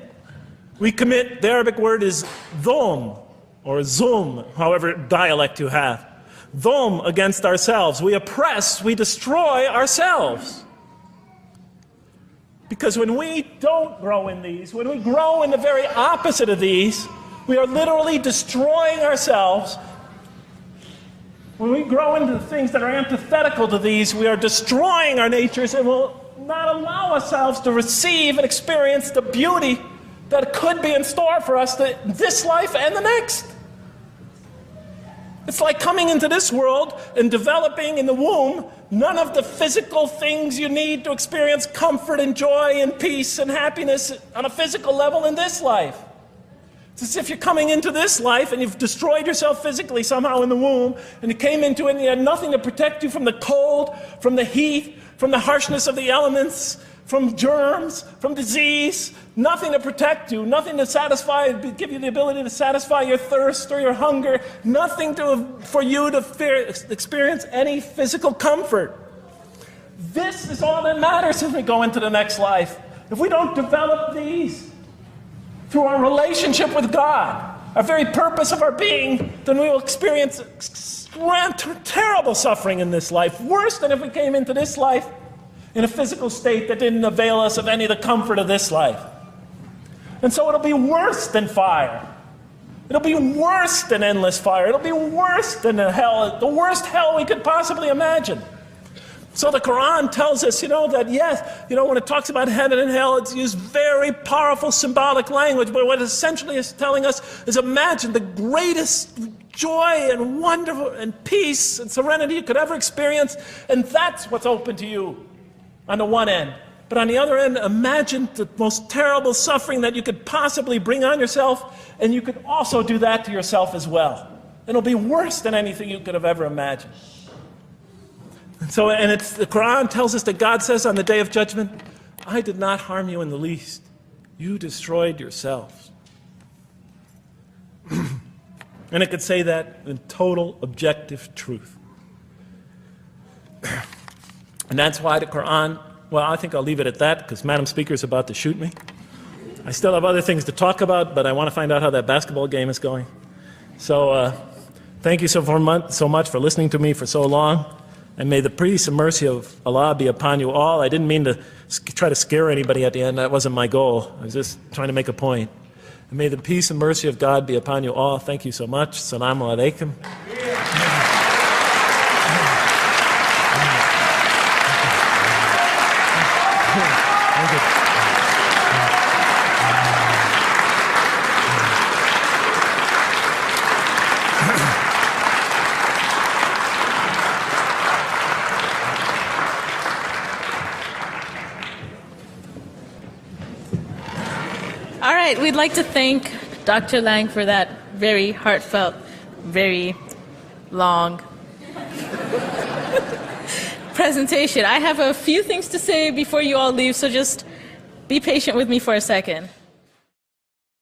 we commit, the Arabic word is dhulm, or zulm, however dialect you have. Dhulm against ourselves. We oppress, we destroy ourselves. Because when we don't grow in these, when we grow in the very opposite of these, we are literally destroying ourselves. When we grow into the things that are antithetical to these, we are destroying our natures and will not allow ourselves to receive and experience the beauty that could be in store for us this life and the next. It's like coming into this world and developing in the womb none of the physical things you need to experience comfort and joy and peace and happiness on a physical level in this life. It's as if you're coming into this life and you've destroyed yourself physically somehow in the womb, and you came into it and you had nothing to protect you from the cold, from the heat, from the harshness of the elements, from germs, from disease, nothing to protect you, nothing to satisfy, give you the ability to satisfy your thirst or your hunger, nothing for you to experience any physical comfort. This is all that matters as we go into the next life. If we don't develop these through our relationship with God, our very purpose of our being, then we will experience terrible suffering in this life, worse than if we came into this life in a physical state that didn't avail us of any of the comfort of this life. And so it'll be worse than fire. It'll be worse than endless fire. It'll be worse than the worst hell we could possibly imagine. So the Quran tells us, that yes, when it talks about heaven and hell, it's used very powerful symbolic language, but what it essentially is telling us is imagine the greatest joy and wonderful and peace and serenity you could ever experience, and that's what's open to you on the one end. But on the other end, imagine the most terrible suffering that you could possibly bring on yourself, and you could also do that to yourself as well. It'll be worse than anything you could have ever imagined. So, and it's, the Quran tells us that God says on the Day of Judgment, I did not harm you in the least. You destroyed yourselves. And it could say that in total objective truth. And that's why the Quran, well, I think I'll leave it at that because Madam Speaker is about to shoot me. I still have other things to talk about, but I want to find out how that basketball game is going. So thank you so much for listening to me for so long. And may the peace and mercy of Allah be upon you all. I didn't mean to try to scare anybody at the end. That wasn't my goal. I was just trying to make a point. And may the peace and mercy of God be upon you all. Thank you so much. Assalamu alaikum. All right, we'd like to thank Dr. Lang for that very heartfelt, very long presentation. I have a few things to say before you all leave, so just be patient with me for a second.